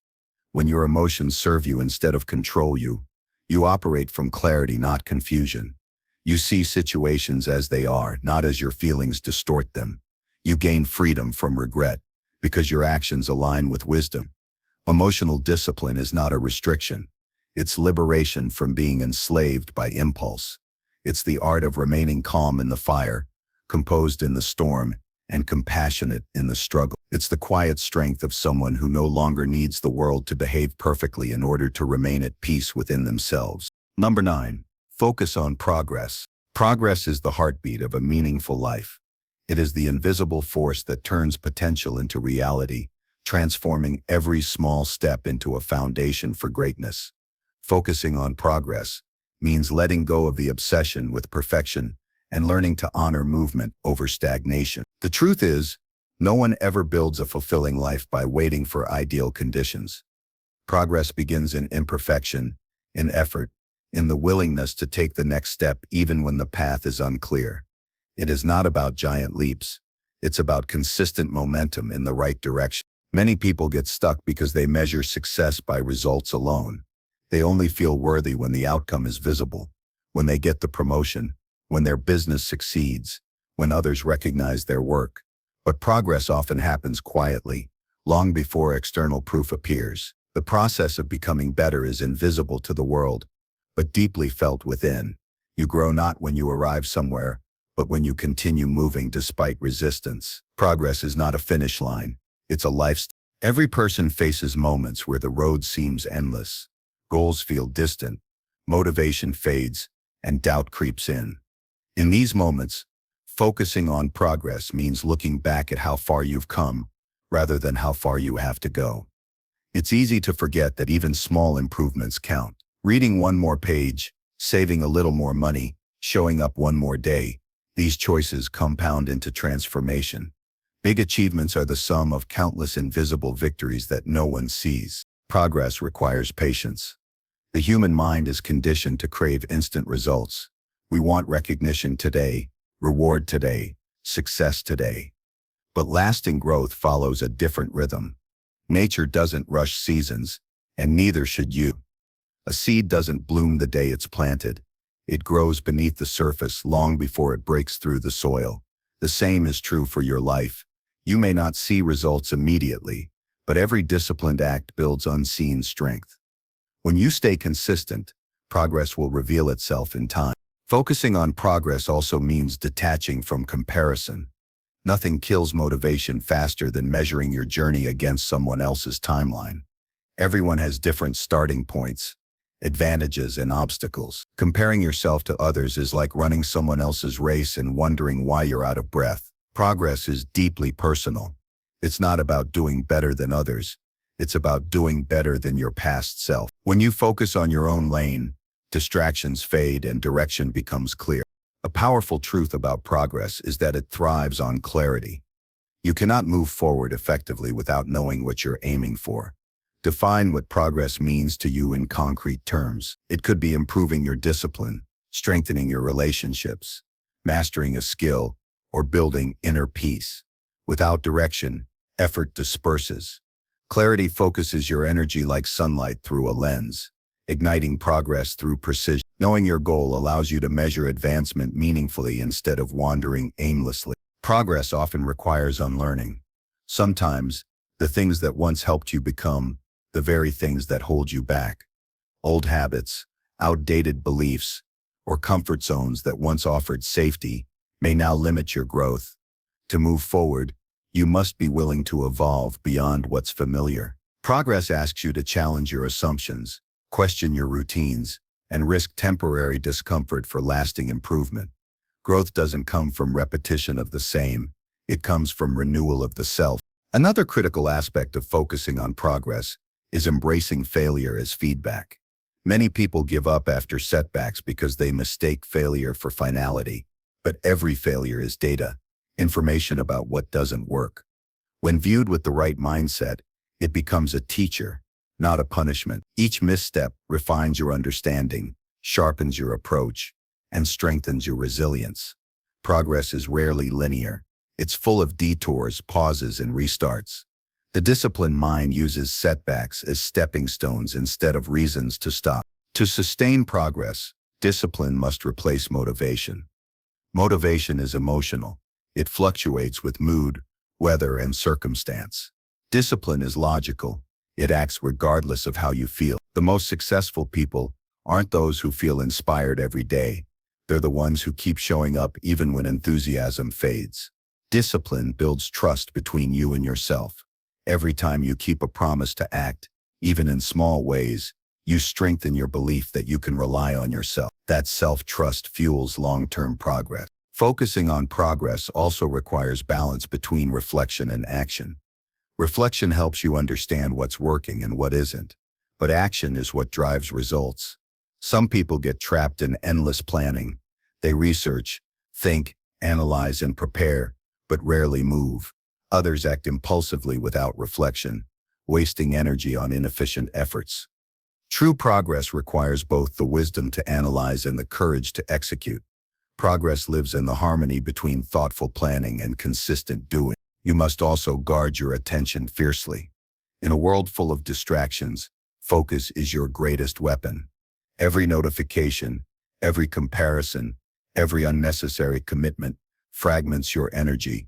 When your emotions serve you instead of control you, you operate from clarity, not confusion. You see situations as they are, not as your feelings distort them. You gain freedom from regret because your actions align with wisdom. Emotional discipline is not a restriction. It's liberation from being enslaved by impulse. It's the art of remaining calm in the fire, composed in the storm, and compassionate in the struggle. It's the quiet strength of someone who no longer needs the world to behave perfectly in order to remain at peace within themselves. Number 9. Focus on progress. Progress is the heartbeat of a meaningful life. It is the invisible force that turns potential into reality, transforming every small step into a foundation for greatness. Focusing on progress means letting go of the obsession with perfection and learning to honor movement over stagnation. The truth is, no one ever builds a fulfilling life by waiting for ideal conditions. Progress begins in imperfection, in effort, in the willingness to take the next step even when the path is unclear. It is not about giant leaps. It's about consistent momentum in the right direction. Many people get stuck because they measure success by results alone. They only feel worthy when the outcome is visible, when they get the promotion, when their business succeeds, when others recognize their work. But progress often happens quietly, long before external proof appears. The process of becoming better is invisible to the world, but deeply felt within. You grow not when you arrive somewhere, but when you continue moving despite resistance. Progress is not a finish line, it's a lifestyle. Every person faces moments where the road seems endless. Goals feel distant, motivation fades, and doubt creeps in. In these moments, focusing on progress means looking back at how far you've come, rather than how far you have to go. It's easy to forget that even small improvements count. Reading one more page, saving a little more money, showing up one more day, these choices compound into transformation. Big achievements are the sum of countless invisible victories that no one sees. Progress requires patience. The human mind is conditioned to crave instant results. We want recognition today, reward today, success today. But lasting growth follows a different rhythm. Nature doesn't rush seasons, and neither should you. A seed doesn't bloom the day it's planted. It grows beneath the surface long before it breaks through the soil. The same is true for your life. You may not see results immediately, but every disciplined act builds unseen strength. When you stay consistent, progress will reveal itself in time. Focusing on progress also means detaching from comparison. Nothing kills motivation faster than measuring your journey against someone else's timeline. Everyone has different starting points, advantages, and obstacles. Comparing yourself to others is like running someone else's race and wondering why you're out of breath. Progress is deeply personal. It's not about doing better than others. It's about doing better than your past self. When you focus on your own lane, distractions fade and direction becomes clear. A powerful truth about progress is that it thrives on clarity. You cannot move forward effectively without knowing what you're aiming for. Define what progress means to you in concrete terms. It could be improving your discipline, strengthening your relationships, mastering a skill, or building inner peace. Without direction, effort disperses. Clarity focuses your energy like sunlight through a lens, igniting progress through precision. Knowing your goal allows you to measure advancement meaningfully instead of wandering aimlessly. Progress often requires unlearning. Sometimes, the things that once helped you become the very things that hold you back. Old habits, outdated beliefs, or comfort zones that once offered safety may now limit your growth. To move forward, you must be willing to evolve beyond what's familiar. Progress asks you to challenge your assumptions, question your routines, and risk temporary discomfort for lasting improvement. Growth doesn't come from repetition of the same, it comes from renewal of the self. Another critical aspect of focusing on progress is embracing failure as feedback. Many people give up after setbacks because they mistake failure for finality, but every failure is data, information about what doesn't work. When viewed with the right mindset, it becomes a teacher, not a punishment. Each misstep refines your understanding, sharpens your approach, and strengthens your resilience. Progress is rarely linear. It's full of detours, pauses, and restarts. The disciplined mind uses setbacks as stepping stones instead of reasons to stop. To sustain progress, discipline must replace motivation. Motivation is emotional. It fluctuates with mood, weather, and circumstance. Discipline is logical. It acts regardless of how you feel. The most successful people aren't those who feel inspired every day. They're the ones who keep showing up even when enthusiasm fades. Discipline builds trust between you and yourself. Every time you keep a promise to act, even in small ways, you strengthen your belief that you can rely on yourself. That self-trust fuels long-term progress. Focusing on progress also requires balance between reflection and action. Reflection helps you understand what's working and what isn't, but action is what drives results. Some people get trapped in endless planning. They research, think, analyze, and prepare, but rarely move. Others act impulsively without reflection, wasting energy on inefficient efforts. True progress requires both the wisdom to analyze and the courage to execute. Progress lives in the harmony between thoughtful planning and consistent doing. You must also guard your attention fiercely. In a world full of distractions, focus is your greatest weapon. Every notification, every comparison, every unnecessary commitment fragments your energy.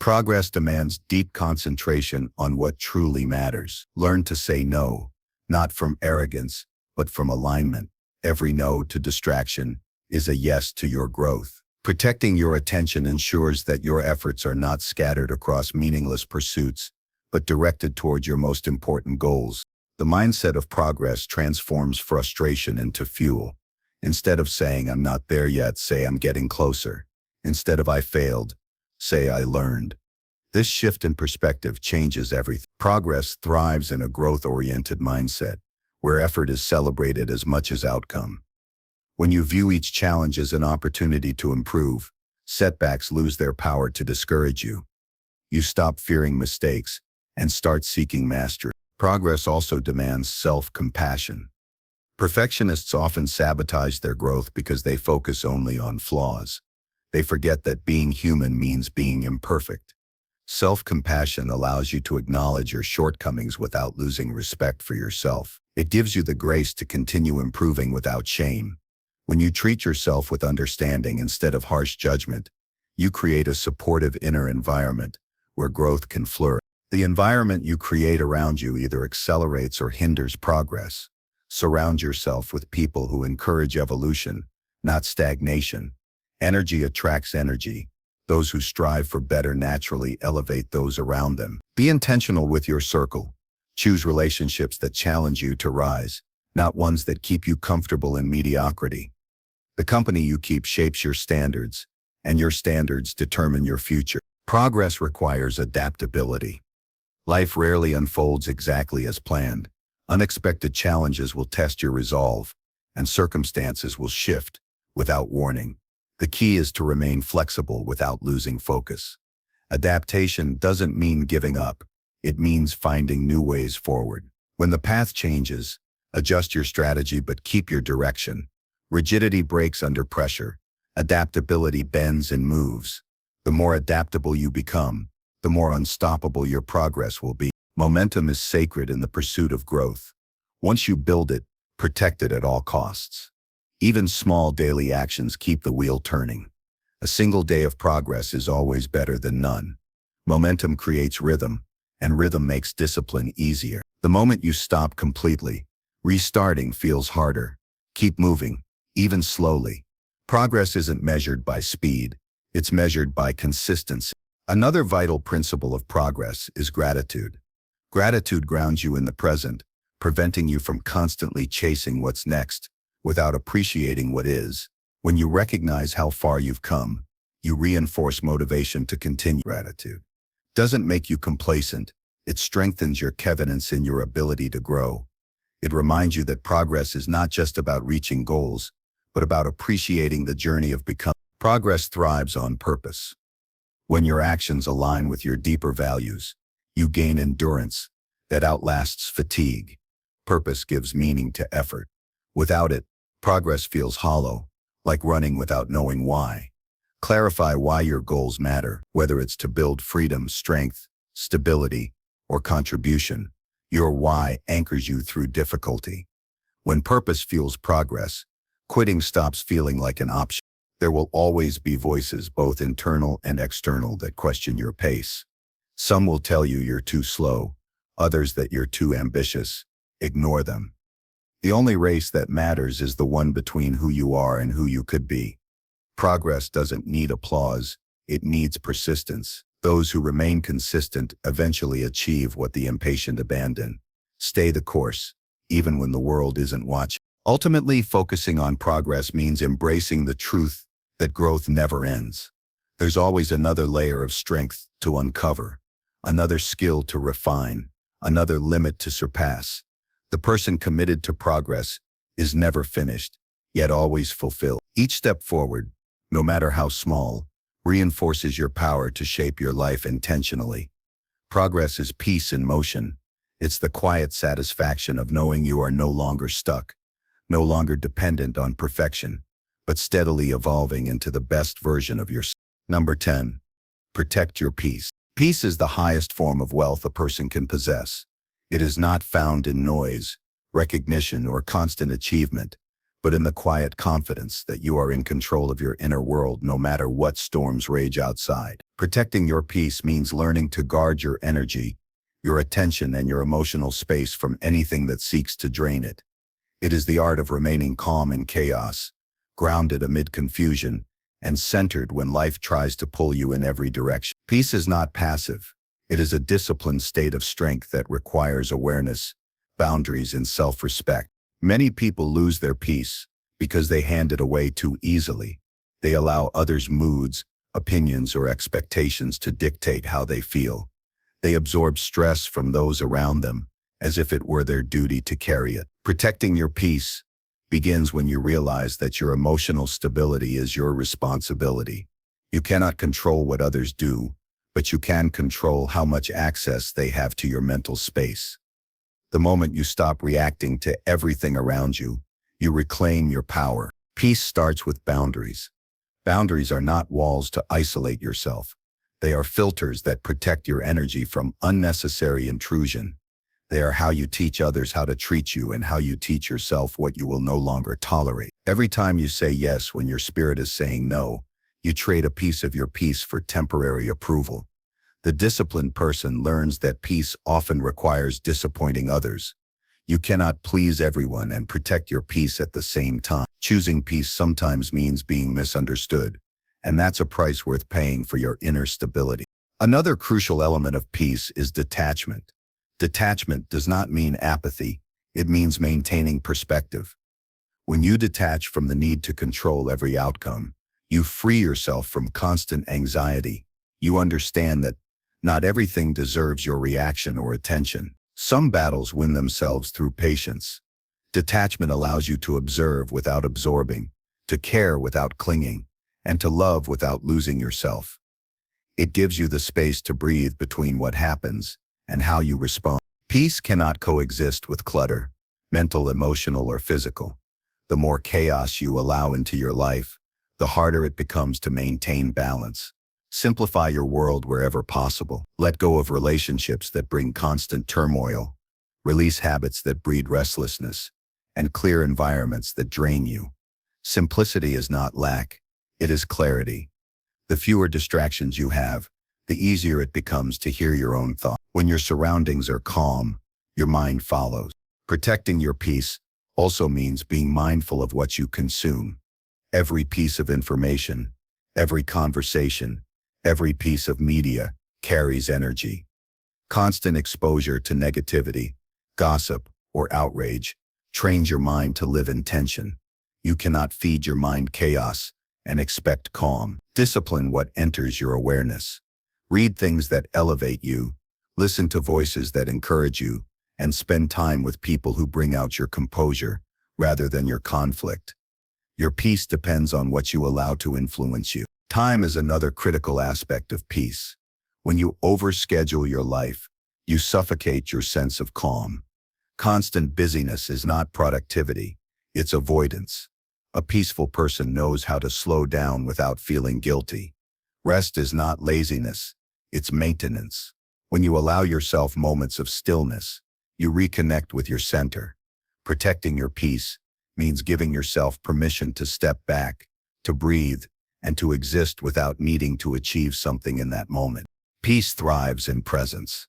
Progress demands deep concentration on what truly matters. Learn to say no, not from arrogance, but from alignment. Every no to distraction is a yes to your growth. Protecting your attention ensures that your efforts are not scattered across meaningless pursuits, but directed toward your most important goals. The mindset of progress transforms frustration into fuel. Instead of saying, "I'm not there yet," say, "I'm getting closer." Instead of "I failed," say, "I learned." This shift in perspective changes everything. Progress thrives in a growth-oriented mindset, where effort is celebrated as much as outcome. When you view each challenge as an opportunity to improve, setbacks lose their power to discourage you. You stop fearing mistakes and start seeking mastery. Progress also demands self-compassion. Perfectionists often sabotage their growth because they focus only on flaws. They forget that being human means being imperfect. Self-compassion allows you to acknowledge your shortcomings without losing respect for yourself. It gives you the grace to continue improving without shame. When you treat yourself with understanding instead of harsh judgment, you create a supportive inner environment where growth can flourish. The environment you create around you either accelerates or hinders progress. Surround yourself with people who encourage evolution, not stagnation. Energy attracts energy. Those who strive for better naturally elevate those around them. Be intentional with your circle. Choose relationships that challenge you to rise, not ones that keep you comfortable in mediocrity. The company you keep shapes your standards, and your standards determine your future. Progress requires adaptability. Life rarely unfolds exactly as planned. Unexpected challenges will test your resolve, and circumstances will shift without warning. The key is to remain flexible without losing focus. Adaptation doesn't mean giving up. It means finding new ways forward. When the path changes, adjust your strategy but keep your direction. Rigidity breaks under pressure. Adaptability bends and moves. The more adaptable you become, the more unstoppable your progress will be. Momentum is sacred in the pursuit of growth. Once you build it, protect it at all costs. Even small daily actions keep the wheel turning. A single day of progress is always better than none. Momentum creates rhythm, and rhythm makes discipline easier. The moment you stop completely, restarting feels harder. Keep moving, even slowly. Progress isn't measured by speed, it's measured by consistency. Another vital principle of progress is gratitude. Gratitude grounds you in the present, preventing you from constantly chasing what's next without appreciating what is. When you recognize how far you've come, you reinforce motivation to continue. Gratitude doesn't make you complacent, it strengthens your confidence in your ability to grow. It reminds you that progress is not just about reaching goals, but about appreciating the journey of becoming. Progress thrives on purpose. When your actions align with your deeper values, you gain endurance that outlasts fatigue. Purpose gives meaning to effort. Without it, progress feels hollow, like running without knowing why. Clarify why your goals matter, whether it's to build freedom, strength, stability, or contribution. Your why anchors you through difficulty. When purpose fuels progress, quitting stops feeling like an option. There will always be voices, both internal and external, that question your pace. Some will tell you you're too slow, others that you're too ambitious. Ignore them. The only race that matters is the one between who you are and who you could be. Progress doesn't need applause, it needs persistence. Those who remain consistent eventually achieve what the impatient abandon. Stay the course, even when the world isn't watching. Ultimately, focusing on progress means embracing the truth that growth never ends. There's always another layer of strength to uncover, another skill to refine, another limit to surpass. The person committed to progress is never finished, yet always fulfilled. Each step forward, no matter how small, reinforces your power to shape your life intentionally. Progress is peace in motion. It's the quiet satisfaction of knowing you are no longer stuck, no longer dependent on perfection, but steadily evolving into the best version of yourself. Number 10. Protect your peace. Peace is the highest form of wealth a person can possess. It is not found in noise, recognition, or constant achievement, but in the quiet confidence that you are in control of your inner world no matter what storms rage outside. Protecting your peace means learning to guard your energy, your attention, and your emotional space from anything that seeks to drain it. It is the art of remaining calm in chaos, grounded amid confusion, and centered when life tries to pull you in every direction. Peace is not passive. It is a disciplined state of strength that requires awareness, boundaries, and self-respect. Many people lose their peace because they hand it away too easily. They allow others' moods, opinions, or expectations to dictate how they feel. They absorb stress from those around them as if it were their duty to carry it. Protecting your peace begins when you realize that your emotional stability is your responsibility. You cannot control what others do, but you can control how much access they have to your mental space. The moment you stop reacting to everything around you, you reclaim your power. Peace starts with boundaries. Boundaries are not walls to isolate yourself. They are filters that protect your energy from unnecessary intrusion. They are how you teach others how to treat you and how you teach yourself what you will no longer tolerate. Every time you say yes when your spirit is saying no, you trade a piece of your peace for temporary approval. The disciplined person learns that peace often requires disappointing others. You cannot please everyone and protect your peace at the same time. Choosing peace sometimes means being misunderstood, and that's a price worth paying for your inner stability. Another crucial element of peace is detachment. Detachment does not mean apathy, it means maintaining perspective. When you detach from the need to control every outcome, you free yourself from constant anxiety. You understand that not everything deserves your reaction or attention. Some battles win themselves through patience. Detachment allows you to observe without absorbing, to care without clinging, and to love without losing yourself. It gives you the space to breathe between what happens and how you respond. Peace cannot coexist with clutter, mental, emotional, or physical. The more chaos you allow into your life, the harder it becomes to maintain balance. Simplify your world wherever possible. Let go of relationships that bring constant turmoil. Release habits that breed restlessness, and clear environments that drain you. Simplicity is not lack, it is clarity. The fewer distractions you have, the easier it becomes to hear your own thoughts. When your surroundings are calm, your mind follows. Protecting your peace also means being mindful of what you consume. Every piece of information, every conversation, every piece of media carries energy. Constant exposure to negativity, gossip, or outrage trains your mind to live in tension. You cannot feed your mind chaos and expect calm. Discipline what enters your awareness. Read things that elevate you, listen to voices that encourage you, and spend time with people who bring out your composure rather than your conflict. Your peace depends on what you allow to influence you. Time is another critical aspect of peace. When you overschedule your life, you suffocate your sense of calm. Constant busyness is not productivity, it's avoidance. A peaceful person knows how to slow down without feeling guilty. Rest is not laziness, it's maintenance. When you allow yourself moments of stillness, you reconnect with your center. Protecting your peace means giving yourself permission to step back, to breathe, and to exist without needing to achieve something in that moment. Peace thrives in presence.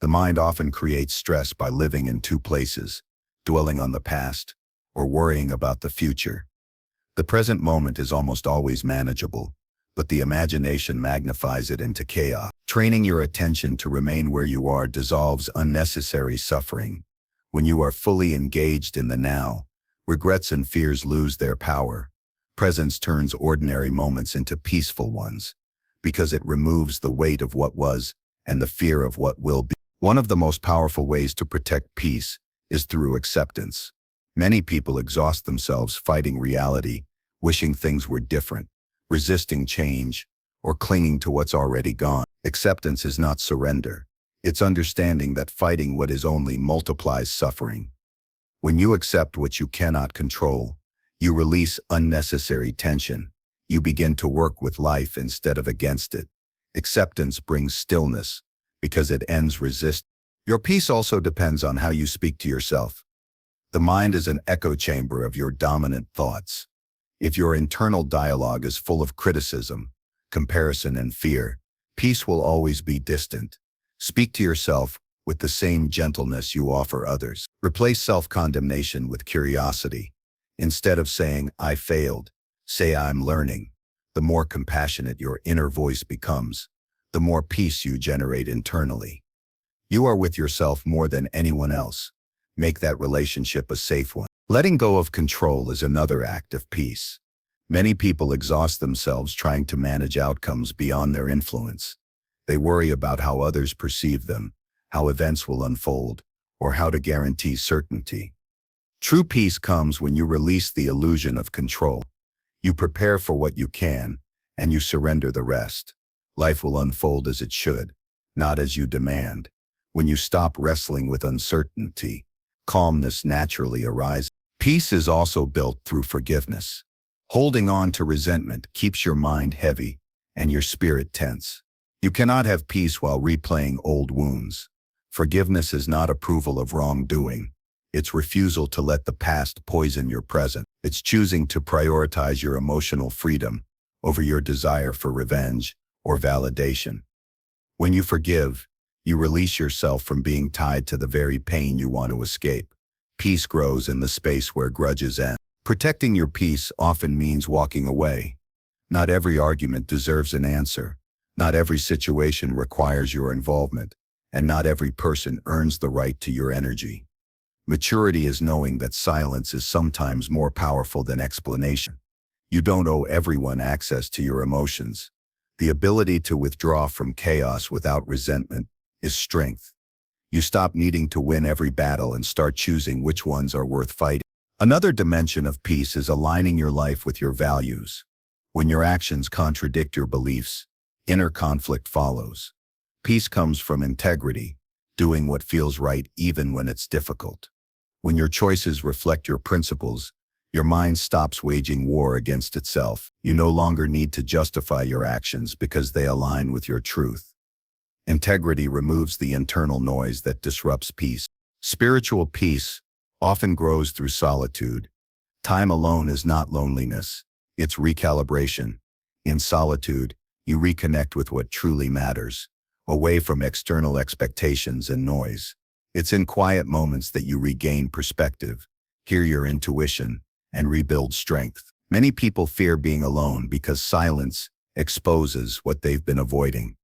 The mind often creates stress by living in two places, dwelling on the past or worrying about the future. The present moment is almost always manageable, but the imagination magnifies it into chaos. Training your attention to remain where you are dissolves unnecessary suffering. When you are fully engaged in the now, regrets and fears lose their power. Presence turns ordinary moments into peaceful ones, because it removes the weight of what was and the fear of what will be. One of the most powerful ways to protect peace is through acceptance. Many people exhaust themselves fighting reality, wishing things were different, resisting change, or clinging to what's already gone. Acceptance is not surrender. It's understanding that fighting what is only multiplies suffering. When you accept what you cannot control, you release unnecessary tension. You begin to work with life instead of against it. Acceptance brings stillness, because it ends resistance. Your peace also depends on how you speak to yourself. The mind is an echo chamber of your dominant thoughts. If your internal dialogue is full of criticism, comparison, and fear, peace will always be distant. Speak to yourself with the same gentleness you offer others. Replace self-condemnation with curiosity. Instead of saying, "I failed," say, "I'm learning." The more compassionate your inner voice becomes, the more peace you generate internally. You are with yourself more than anyone else. Make that relationship a safe one. Letting go of control is another act of peace. Many people exhaust themselves trying to manage outcomes beyond their influence. They worry about how others perceive them, how events will unfold, or how to guarantee certainty. True peace comes when you release the illusion of control. You prepare for what you can, and you surrender the rest. Life will unfold as it should, not as you demand. When you stop wrestling with uncertainty, calmness naturally arises. Peace is also built through forgiveness. Holding on to resentment keeps your mind heavy and your spirit tense. You cannot have peace while replaying old wounds. Forgiveness is not approval of wrongdoing. It's refusal to let the past poison your present. It's choosing to prioritize your emotional freedom over your desire for revenge or validation. When you forgive, you release yourself from being tied to the very pain you want to escape. Peace grows in the space where grudges end. Protecting your peace often means walking away. Not every argument deserves an answer. Not every situation requires your involvement, and not every person earns the right to your energy. Maturity is knowing that silence is sometimes more powerful than explanation. You don't owe everyone access to your emotions. The ability to withdraw from chaos without resentment is strength. You stop needing to win every battle and start choosing which ones are worth fighting. Another dimension of peace is aligning your life with your values. When your actions contradict your beliefs, inner conflict follows. Peace comes from integrity, doing what feels right even when it's difficult. When your choices reflect your principles, your mind stops waging war against itself. You no longer need to justify your actions because they align with your truth. Integrity removes the internal noise that disrupts peace. Spiritual peace often grows through solitude. Time alone is not loneliness, it's recalibration. In solitude, you reconnect with what truly matters, away from external expectations and noise. It's in quiet moments that you regain perspective, hear your intuition, and rebuild strength. Many people fear being alone because silence exposes what they've been avoiding.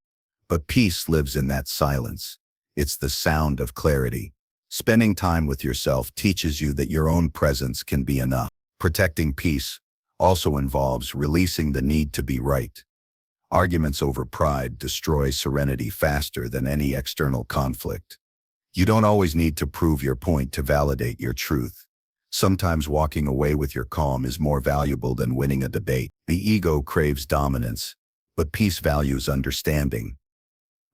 But peace lives in that silence. It's the sound of clarity. Spending time with yourself teaches you that your own presence can be enough. Protecting peace also involves releasing the need to be right. Arguments over pride destroy serenity faster than any external conflict. You don't always need to prove your point to validate your truth. Sometimes walking away with your calm is more valuable than winning a debate. The ego craves dominance, but peace values understanding.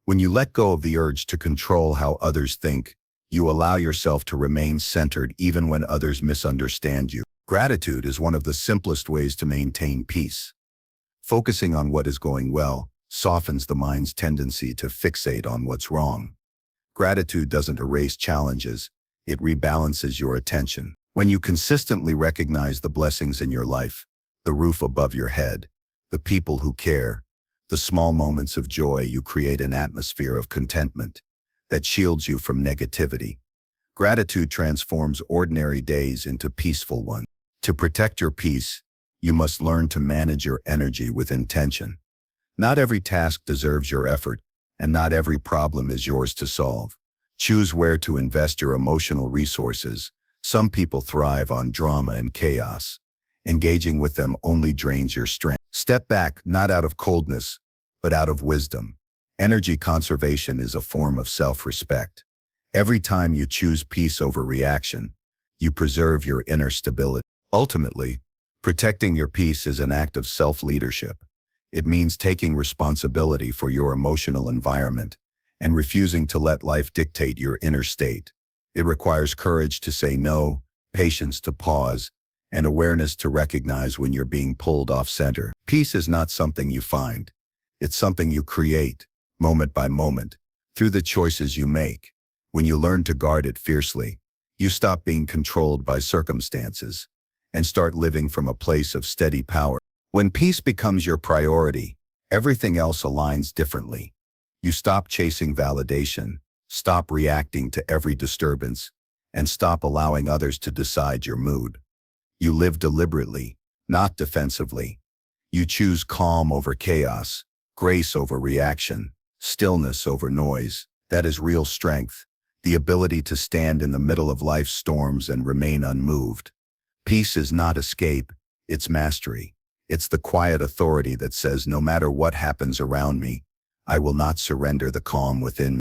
When you let go of the urge to control how others think, you allow yourself to remain centered even when others misunderstand you. Gratitude is one of the simplest ways to maintain peace. Focusing on what is going well softens the mind's tendency to fixate on what's wrong. Gratitude doesn't erase challenges, it rebalances your attention. When you consistently recognize the blessings in your life, the roof above your head, the people who care, the small moments of joy, you create an atmosphere of contentment that shields you from negativity. Gratitude transforms ordinary days into peaceful ones. To protect your peace, you must learn to manage your energy with intention. Not every task deserves your effort, and not every problem is yours to solve. Choose where to invest your emotional resources. Some people thrive on drama and chaos. Engaging with them only drains your strength. Step back, not out of coldness, but out of wisdom. Energy conservation is a form of self-respect. Every time you choose peace over reaction, you preserve your inner stability. Ultimately, protecting your peace is an act of self-leadership. It means taking responsibility for your emotional environment and refusing to let life dictate your inner state. It requires courage to say no, patience to pause, and awareness to recognize when you're being pulled off center. Peace is not something you find. It's something you create, moment by moment, through the choices you make. When you learn to guard it fiercely, you stop being controlled by circumstances and start living from a place of steady power. When peace becomes your priority, everything else aligns differently. You stop chasing validation, stop reacting to every disturbance, and stop allowing others to decide your mood. You live deliberately, not defensively. You choose calm over chaos, grace over reaction, stillness over noise. That is real strength, the ability to stand in the middle of life's storms and remain unmoved. Peace is not escape, it's mastery. It's the quiet authority that says no matter what happens around me, I will not surrender the calm within me.